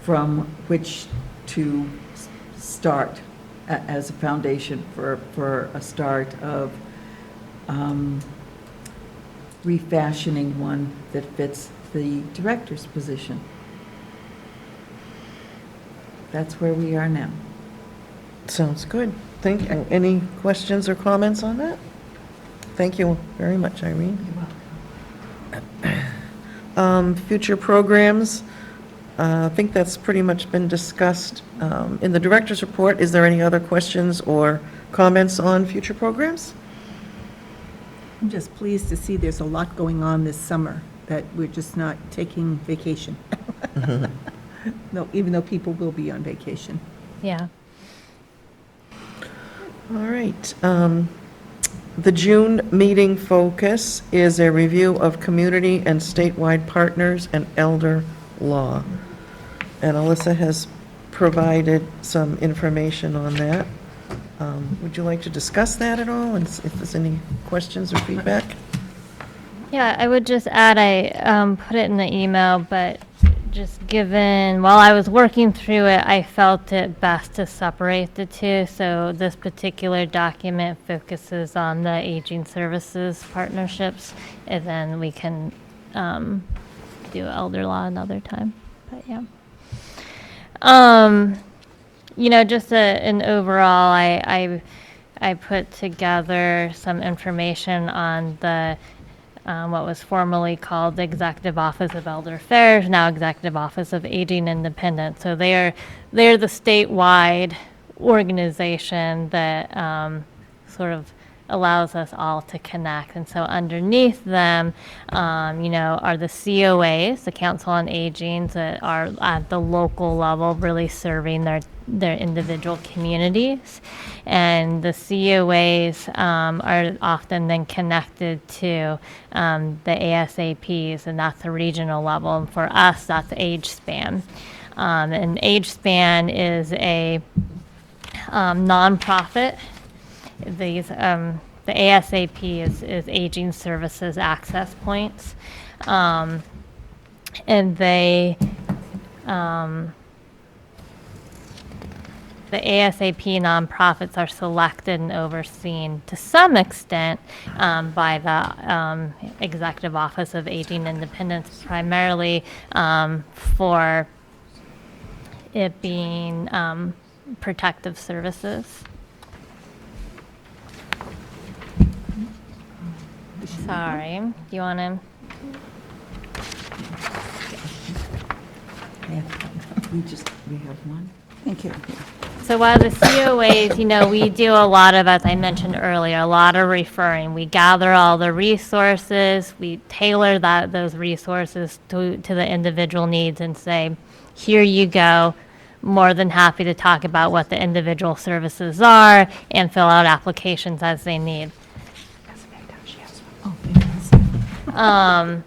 from which to start as a foundation for a start of refashioning one that fits the director's position. That's where we are now. Sounds good. Thank you. Any questions or comments on that? Thank you very much, Irene. Future programs, I think that's pretty much been discussed in the director's report. Is there any other questions or comments on future programs? I'm just pleased to see there's a lot going on this summer, that we're just not taking vacation. No, even though people will be on vacation. Yeah. All right. The June meeting focus is a review of community and statewide partners and elder law. And Alyssa has provided some information on that. Would you like to discuss that at all, and if there's any questions or feedback? Yeah, I would just add, I put it in the email, but just given, while I was working through it, I felt it best to separate the two. So this particular document focuses on the aging services partnerships, and then we can do elder law another time. But yeah. Just an overall, I put together some information on the what was formerly called the Executive Office of Elder Affairs, now Executive Office of Aging Independence. So they're the statewide organization that sort of allows us all to connect. And so underneath them, are the COAs, the Council on Aging, that are at the local level really serving their individual communities. And the COAs are often then connected to the ASAPs, and that's the regional level. And for us, that's Age Span. And Age Span is a nonprofit. The ASAP is Aging Services Access Points, and the ASAP nonprofits are selected and overseen to some extent by the Executive Office of Aging Independence, primarily for it being protective services. Sorry, do you want to? We have one. Thank you. So while the COAs, we do a lot of, as I mentioned earlier, a lot of referring. We gather all the resources, we tailor those resources to the individual needs and say, here you go. More than happy to talk about what the individual services are and fill out applications as they need. And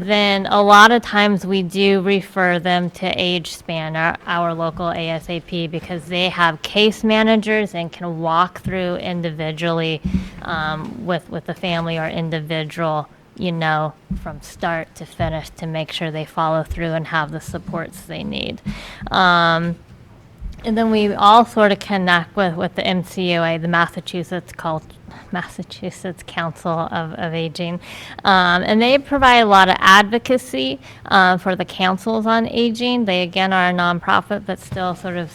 then a lot of times we do refer them to Age Span, our local ASAP, because they have case managers and can walk through individually with the family or individual, from start to finish to make sure they follow through and have the supports they need. And then we all sort of connect with the MCOA, the Massachusetts Council of Aging. And they provide a lot of advocacy for the councils on aging. They, again, are a nonprofit, but still sort of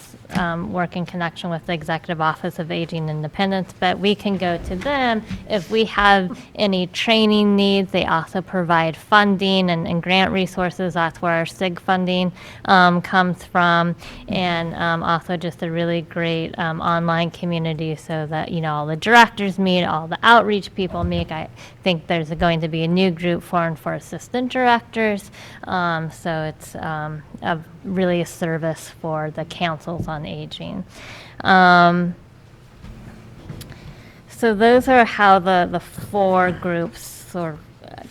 work in connection with the Executive Office of Aging Independence. But we can go to them if we have any training needs. They also provide funding and grant resources. That's where our SIG funding comes from. And also just a really great online community so that, all the directors meet, all the outreach people meet. I think there's going to be a new group formed for assistant directors. So it's really a service for the councils on aging. So those are how the four groups sort of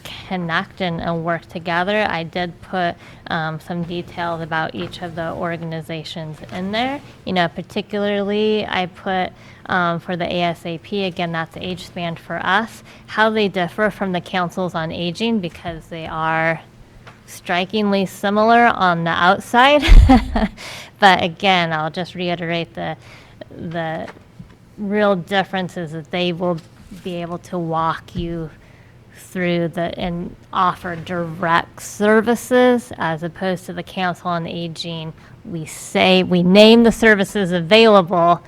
connect and work together. I did put some details about each of the organizations in there. Particularly I put for the ASAP, again, that's Age Span for us, how they differ from the councils on aging, because they are strikingly similar on the outside. But again, I'll just reiterate the real difference is that they will be able to walk you through and offer direct services, as opposed to the Council on Aging. We name the services available.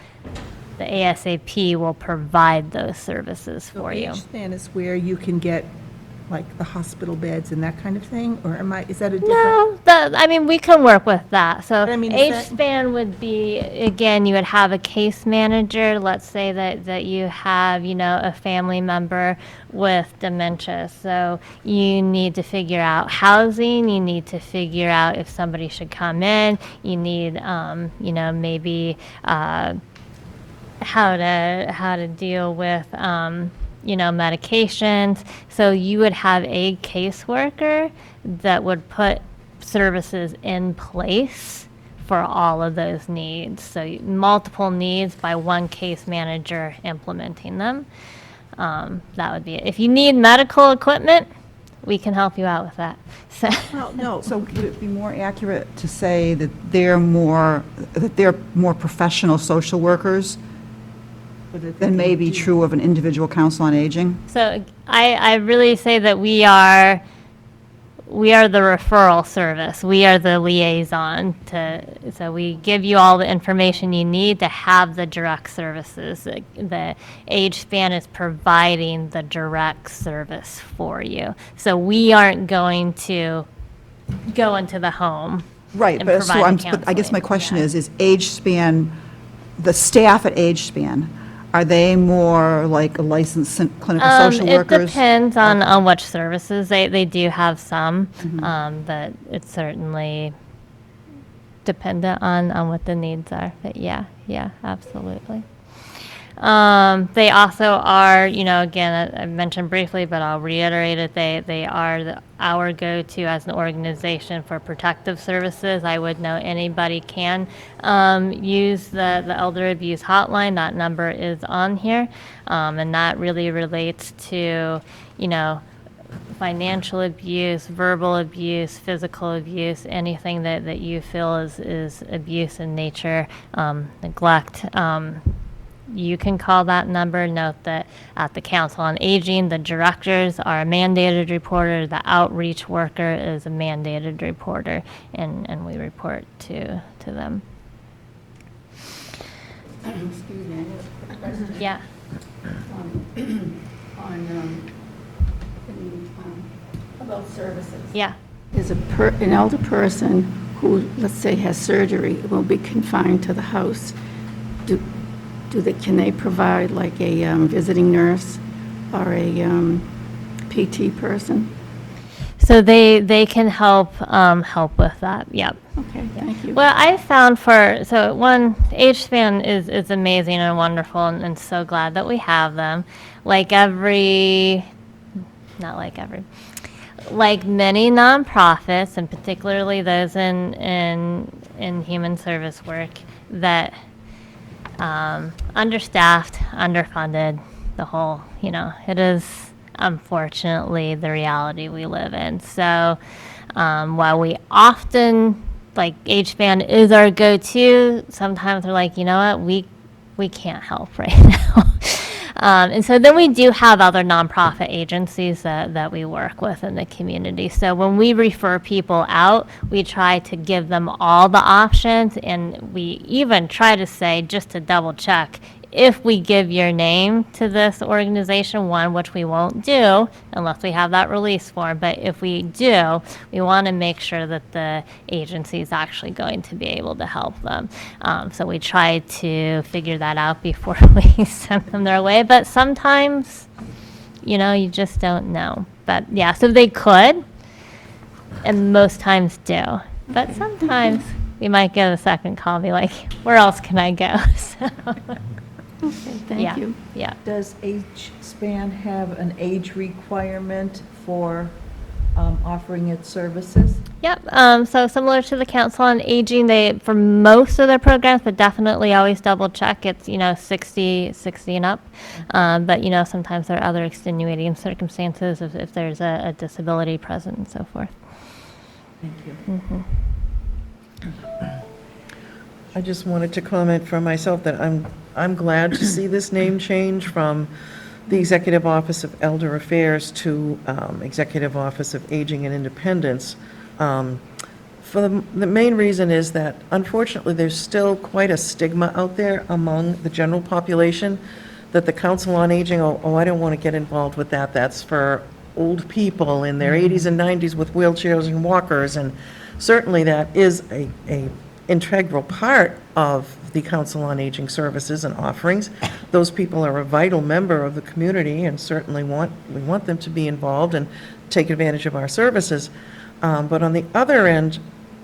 The ASAP will provide those services for you. Age Span is where you can get, like, the hospital beds and that kind of thing? Or is that a different? No, we can work with that. So But I mean, is Age that- Span would be, again, you would have a case manager. Let's say that you have, a family member with dementia. So you need to figure out housing. You need to figure out if somebody should come in. You need, maybe how to deal with, medications. So you would have a caseworker that would put services in place for all of those needs. So multiple needs by one case manager implementing them. That would be it. If you need medical equipment, we can help you out with that. So, Well, no, so would it be more accurate to say that they're more professional social workers than may be true of an individual council on aging? so I really say that we are the referral service. We are the liaison so we give you all the information you need to have the direct services. The age span is providing the direct service for you. So we aren't going to go into the home. Right, and but so provide the but I guess my counseling, question yeah. is age span, the staff at age span, are they more like licensed clinical social It workers? depends on which services. They do have some, Mm-hmm. but it's certainly dependent on what the needs are. But yeah, absolutely. They also are, again, I mentioned briefly, but I'll reiterate it. They are our go-to as an organization for protective services. I would know anybody can use the elder abuse hotline. That number is on here, and that really relates to, financial abuse, verbal abuse, physical abuse, anything that you feel is abuse in nature, neglect. You can call that number. Note that at the Council on Aging, the directors are a mandated reporter, the outreach worker is a mandated reporter, and we report to them. Excuse me, I have a quick question. Yeah. About services. Yeah. Is an elder person who, let's say, has surgery, will be confined to the house, can they provide like a visiting nurse or a PT person? So they can help with that. Yep. Okay, thank you. Well, I found age span is amazing and wonderful, and so glad that we have them. Like many nonprofits, and particularly those in human service work, that understaffed, underfunded, the whole, it is unfortunately the reality we live in. So while we often, age span is our go-to, sometimes we're like, you know what, we can't help right now. And so then we do have other nonprofit agencies that we work with in the community. So when we refer people out, we try to give them all the options, and we even try to say, just to double check, if we give your name to this organization, one, which we won't do unless we have that release form, but if we do, we want to make sure that the agency is actually going to be able to help them. So we try to figure that out before we send them their way, but sometimes, you just don't know. But yeah, so they could, and most times do, but sometimes we might get a second call and be like, where else can I go? So. Thank Yeah, you. yeah. Does age span have an age requirement for offering its services? Yep. So similar to the Council on Aging, for most of their programs, but definitely always double check. It's 60 and up. But sometimes there are other extenuating circumstances if there's a disability present and so forth. Thank you. I just wanted to comment for myself that I'm glad to see this name change from the Executive Office of Elder Affairs to Executive Office of Aging and Independence. For the main reason is that unfortunately there's still quite a stigma out there among the general population that the Council on Aging, I don't want to get involved with that. That's for old people in their 80s and 90s with wheelchairs and walkers, and certainly that is a integral part of the Council on Aging services and offerings. Those people are a vital member of the community, and certainly we want them to be involved and take advantage of our services. But on the other end,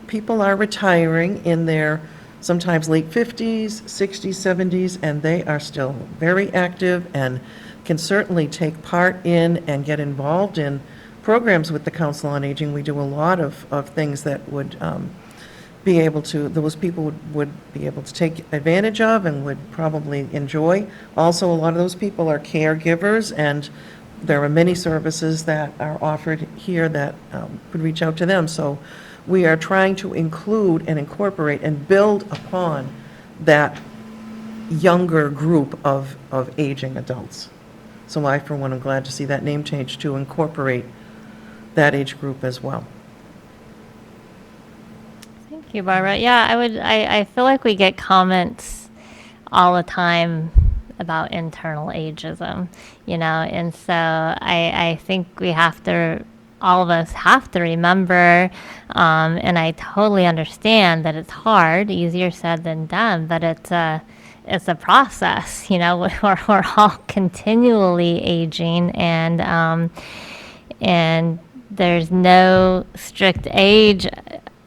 people are retiring in their sometimes late 50s, 60s, 70s, and they are still very active and can certainly take part in and get involved in programs with the Council on Aging. We do a lot of things that would be able to, those people would be able to take advantage of and would probably enjoy. Also, a lot of those people are caregivers, and there are many services that are offered here that could reach out to them. So we are trying to include and incorporate and build upon that younger group of aging adults. So I, for one, am glad to see that name change to incorporate that age group as well. Thank you, Barbara. Yeah, I feel like we get comments all the time about internal ageism, and so I think all of us have to remember, and I totally understand that it's hard, easier said than done, but it's a process, we're all continually aging, and there's no strict age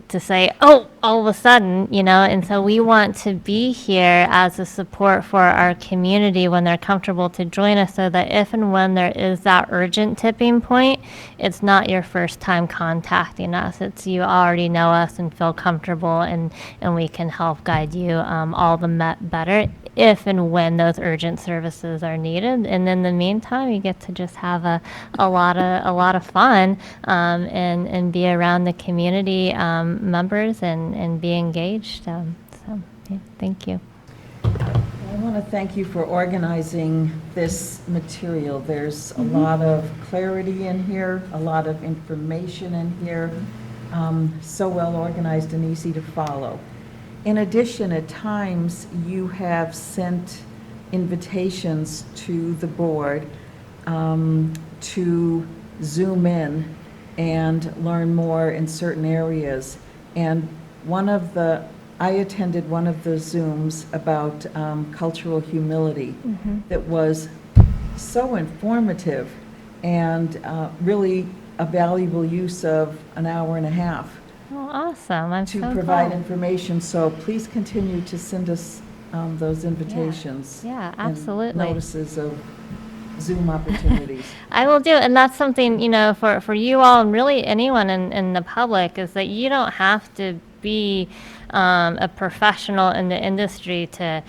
to say, oh, all of a sudden, and so we want to be here as a support for our community when they're comfortable to join us, so that if and when there is that urgent tipping point, it's not your first time contacting us. It's you already know us and feel comfortable, and we can help guide you all the better if and when those urgent services are needed. And in the meantime, you get to just have a lot of fun and be around the community members and be engaged. So yeah, thank you. I want to thank you for organizing this material. There's a lot of clarity in here, a lot of information in here, so well organized and easy to follow. In addition, at times, you have sent invitations to the board to Zoom in and learn more in certain areas. And I attended one of the Zooms about cultural humility that was so informative and really a valuable use of an hour and a half Oh, awesome. I'm to so provide glad. information. So please continue to send us those invitations. Yeah, and absolutely. notices of Zoom opportunities. I will do, and that's something, for you all and really anyone in the public, is that you don't have to be a professional in the industry to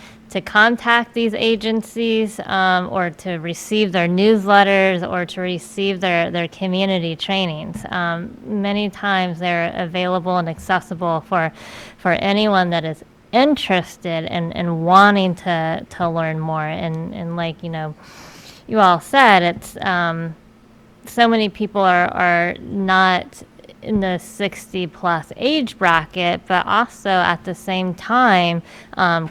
contact these agencies or to receive their newsletters or to receive their community trainings. Many times they're available and accessible for anyone that is interested in wanting to learn more. And like, you all said, it's so many people are not in the 60-plus age bracket, but also at the same time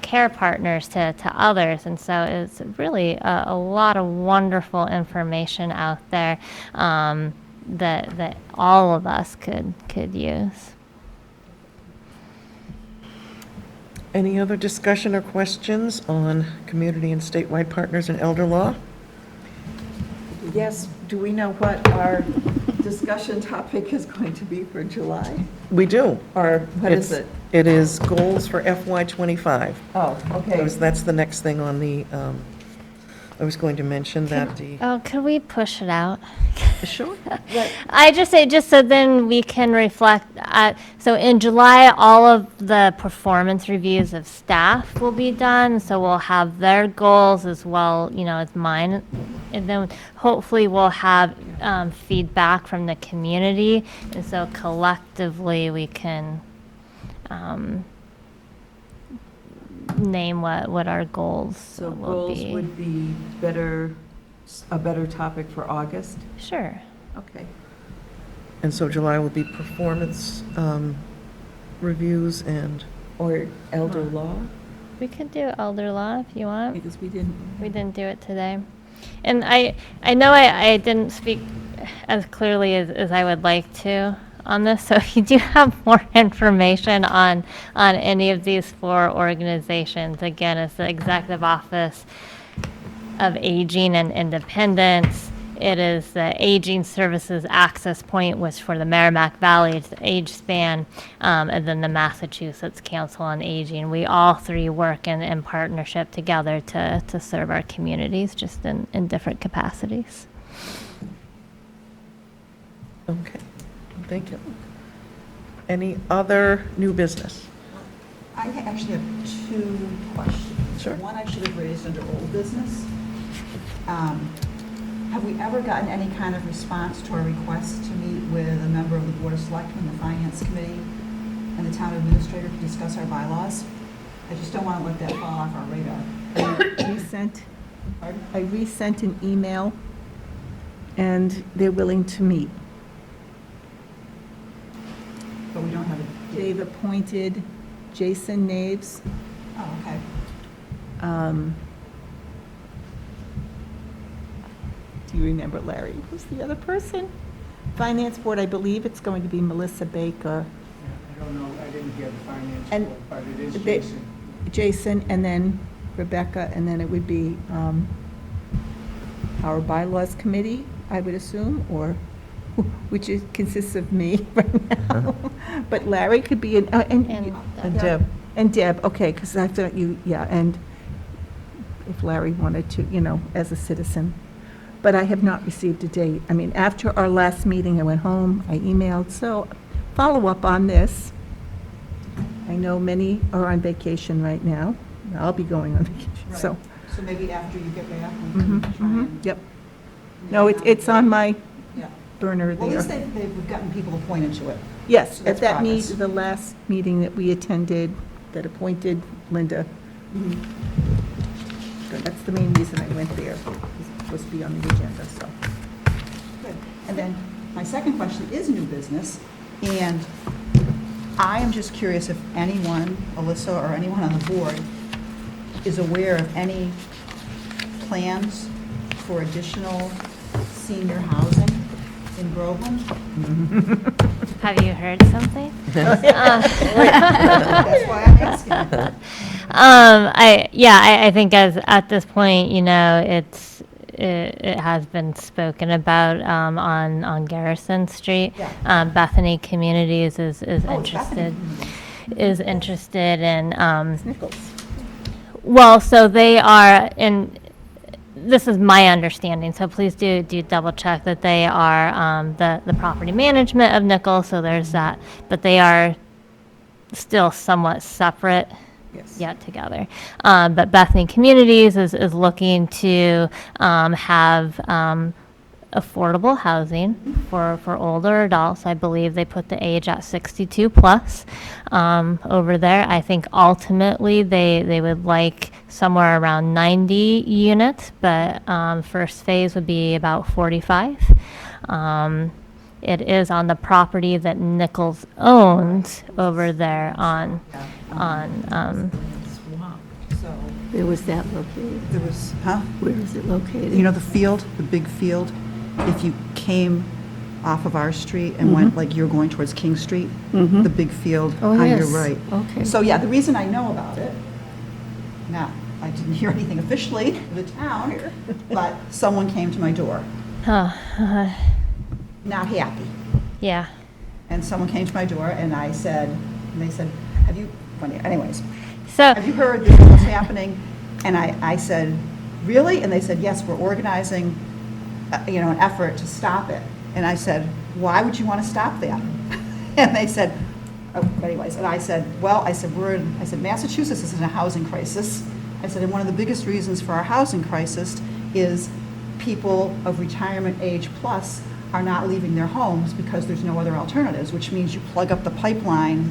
care partners to others. And so it's really a lot of wonderful information out there that all of us could use. Any other discussion or questions on community and statewide partners in elder law? Yes, do we know what our discussion topic is going to be for July? We do. Or what is It's- it? It is goals for FY '25. Oh, okay. That's the next thing on the, I was going to mention that the, Oh, could we push it out? sure. I just say, just so then we can reflect, so in July, all of the performance reviews of staff will be done, so we'll have their goals as well, as mine. And then hopefully we'll have feedback from the community, and so collectively we can name what our goals So will goals be. would be a better topic for August? Sure. Okay. And so July will be performance reviews and, Or elder law? We could do elder law if you want. Because we didn't. We didn't do it today. And I know I didn't speak as clearly as I would like to on this, so if you do have more information on any of these 4 organizations, again, it's the Executive Office of Aging and Independence. It is the Aging Services Access Point, which for the Merrimack Valley, it's the Age Span, and then the Massachusetts Council on Aging. We all 3 work in partnership together to serve our communities, just in different capacities. okay, thank you. Any other new business? I actually have 2 questions. Sure. One I should have raised under old business. Have we ever gotten any kind of response to our request to meet with a member of the Board of Selectmen, the Finance Committee, and the Town Administrator to discuss our bylaws? I just don't want to let that fall off our radar. I resent an email, and they're willing to meet. But we don't have a, They've appointed Jason Naves. oh, okay. Do you remember Larry? Who's the other person? Finance Board, I believe it's going to be Melissa Baker, I don't know, I didn't hear the finance And board, but it is they- Jason. Jason, and then Rebecca, and then it would be our Bylaws Committee, I would assume, or, which consists of me right now. But Larry could be, And And Deb, and Deb, okay, because I thought you, yeah, and if Larry wanted to, as a citizen. But I have not received a date. I mean, after our last meeting, I went home, I emailed, so follow up on this. I know many are on vacation right now. I'll be going on vacation, so. So maybe after you get back, we Mhm, can try mhm, and. Yep. No, it's on my Yeah. burner Well, at least there. they've gotten people appointed to it. Yes, So at that's that progress. the last meeting that we attended, that appointed Linda. That's the main reason I went there. It was supposed to be on the agenda, so. Good. And then my second question is new business, and I am just curious if anyone, Alyssa or anyone on the board, is aware of any plans for additional senior housing in Groveland? Have you heard something? That's why I'm asking. I think at this point, it has been spoken about, on Garrison Street. Yeah. Bethany Communities is Oh, it's interested, Bethany. in, Nichols. well, so they are, and this is my understanding, so please do double check that they are, the property management of Nichols, so there's that, but they are still somewhat separate, Yes. yet together. But Bethany Communities is looking to, have, affordable housing for older adults. I believe they put the age at 62 plus, over there. I think ultimately they would like somewhere around 90 units, but, first phase would be about 45. It is on the property that Nichols owns over there on, So Where was that located? there was, huh? Where is it located? You know the field, the big field? If you came off of our street and went like you're going towards King Street, the big field Oh, on your yes. right. Okay. So, yeah, the reason I know about it, now, I didn't hear anything officially from the town, but someone came to my door, not happy. yeah. And someone came to my door and I said, and they said, have you, funny, anyways, So, have you heard this is what's happening? And I said, really? And they said, yes, we're organizing, an effort to stop it. And I said, why would you want to stop that? And they said, oh, anyways, and I said, well, I said, Massachusetts is in a housing crisis. I said, and one of the biggest reasons for our housing crisis is people of retirement age plus are not leaving their homes because there's no other alternatives, which means you plug up the pipeline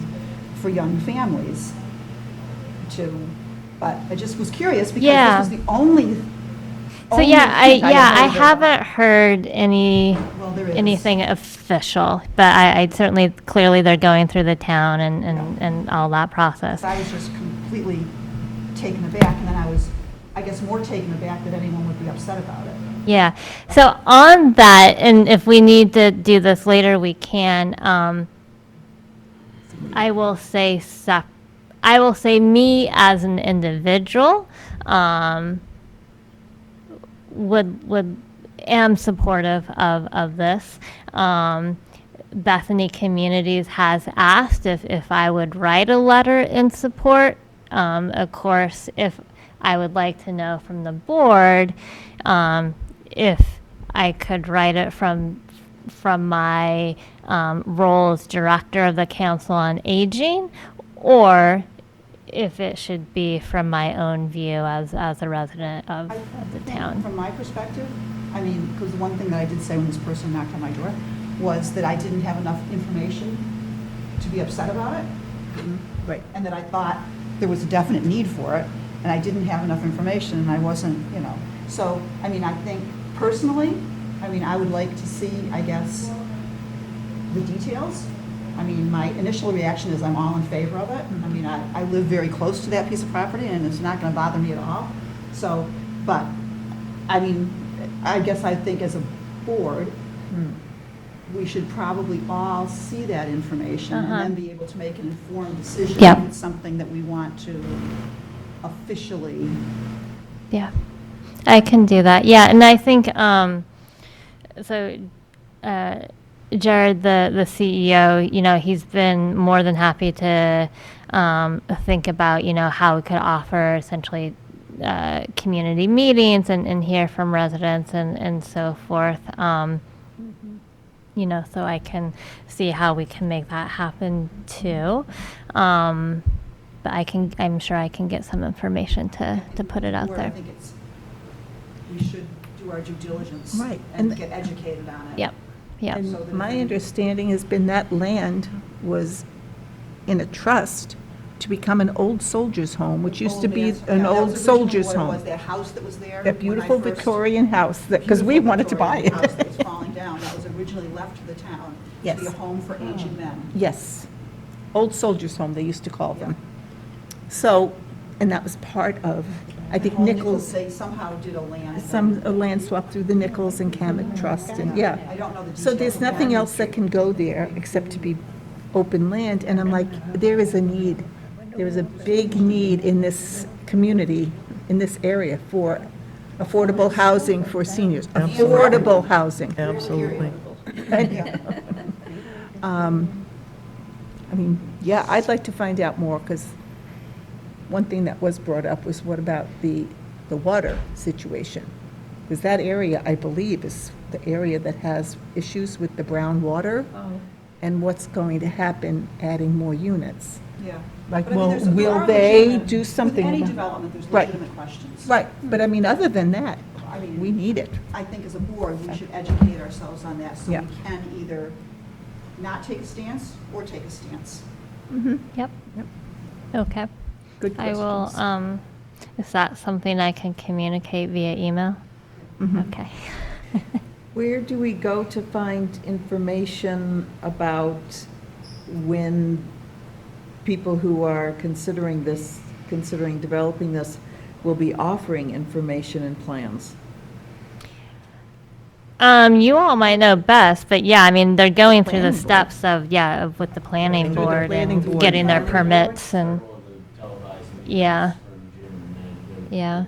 for young families but I just was curious because Yeah. this was the only. so yeah, I thing had heard of. haven't heard Well, there is. anything official, but I certainly, clearly they're going through the town and all that process. I was just completely taken aback, and then I was, I guess, more taken aback that anyone would be upset about it. Yeah. So on that, and if we need to do this later, we can. I will say me as an individual am supportive of this. Bethany Communities has asked if I would write a letter in support. Of course, if I would like to know from the board if I could write it from my role as director of the Council on Aging, or if it should be from my own view as a resident of the town. From my perspective, I mean, because the one thing that I did say when this person knocked on my door was that I didn't have enough information to be upset about it. Right. And that I thought there was a definite need for it, and I didn't have enough information, and I wasn't, you know. So, I mean, I think personally, I mean, I would like to see, I guess, the details. I mean, my initial reaction is I'm all in favor of it. I mean, I live very close to that piece of property, and it's not gonna bother me at all. So, but, I mean, I guess I think as a board, we should probably all see that information and then be able to make an informed decision. Yep. If it's something that we want to officially. Yeah, I can do that. Yeah, and I think, so Jared, the CEO, you know, he's been more than happy to think about, you know, how we could offer essentially community meetings and hear from residents and so forth. You know, so I can see how we can make that happen too. But I'm sure I can get some information to put it out Where I there. think we should do our due diligence. Right, And and- get educated on it. Yep, yep. And So that my we- understanding has been that land was in a trust to become an old soldiers' home, which used to be Yeah, an that old was originally soldiers' what it home. was, that house that was there. That when I beautiful first- Victorian house, because we beautiful wanted to buy Victorian house that it. was falling down, that was originally left to the town to be Yes. a home for aging men. Yes, old soldiers' home, they used to call them. So, and that was part of, I think Home Nichols, They somehow did a land. a land swap through the Nichols and Camet Trust, and yeah. I don't know the So details there's of nothing that. else that can go there except to be open land, and I'm like, there is a need. There is a big need in this community, in this area, for affordable housing for seniors. Affordable housing. Absolutely. I mean, yeah, I'd like to find out more, because one thing that was brought up was what about the water situation? Because that area, I believe, is the area that has issues with the brown water, and what's going to happen adding more units. Yeah. Like, But I mean, will- there will are they legitimate- do something With any about- development, there's Right. legitimate questions. Right, but I mean, other than that, I mean, we need it. I think as a board, we should educate ourselves on that, so we Yeah. can either not take a stance or take a stance. Yep. Okay. Good I will, questions. is that something I can communicate via email? Okay. Where do we go to find information about when people who are considering developing this, will be offering information and plans? You all might know best, but yeah, I mean, they're going through the Planning board. steps of, yeah, of with the planning Through the board planning and board. getting their Planning board? permits and, yeah, yeah.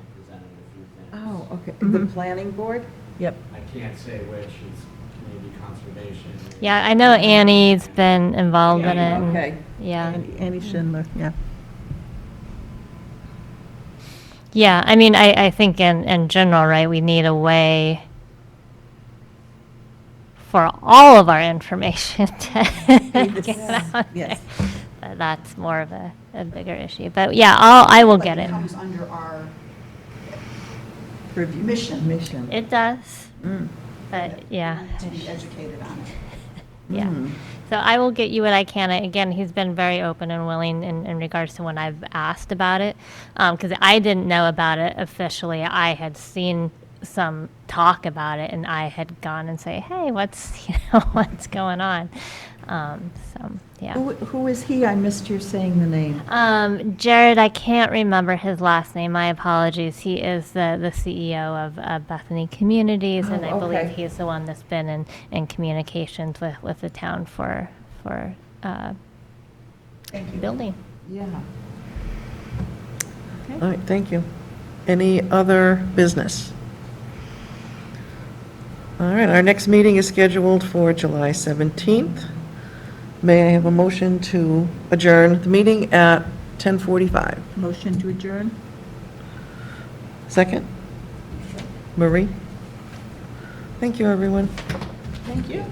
Oh, okay. The planning board? Yep. I can't say which, it's community conservation. Yeah, I know Annie's been involved in it. and- Okay. Yeah. Annie Schindler, yeah. Yeah, I mean, I think in general, right, we need a way for all of our information to get out Yes. there. But that's more of a bigger issue. But yeah, I will But get it it. comes under our Review. mission Mission. It does. But yeah. to be educated on it. Yeah. So I will get you what I can. Again, he's been very open and willing in regards to when I've asked about it. Because I didn't know about it officially. I had seen some talk about it, and I had gone and say, hey, what's going on? So, yeah. Who is he? I missed your saying the name. Jared, I can't remember his last name. My apologies. He is the CEO of Bethany Communities, and I Oh, believe okay. he's the one that's been in communications with the town for Thank you. building. Yeah. All right, thank you. Any other business? All right, our next meeting is scheduled for July 17th. May I have a motion to adjourn the meeting at 10:45? Motion to adjourn? Second? Marie? Thank you, everyone. Thank you.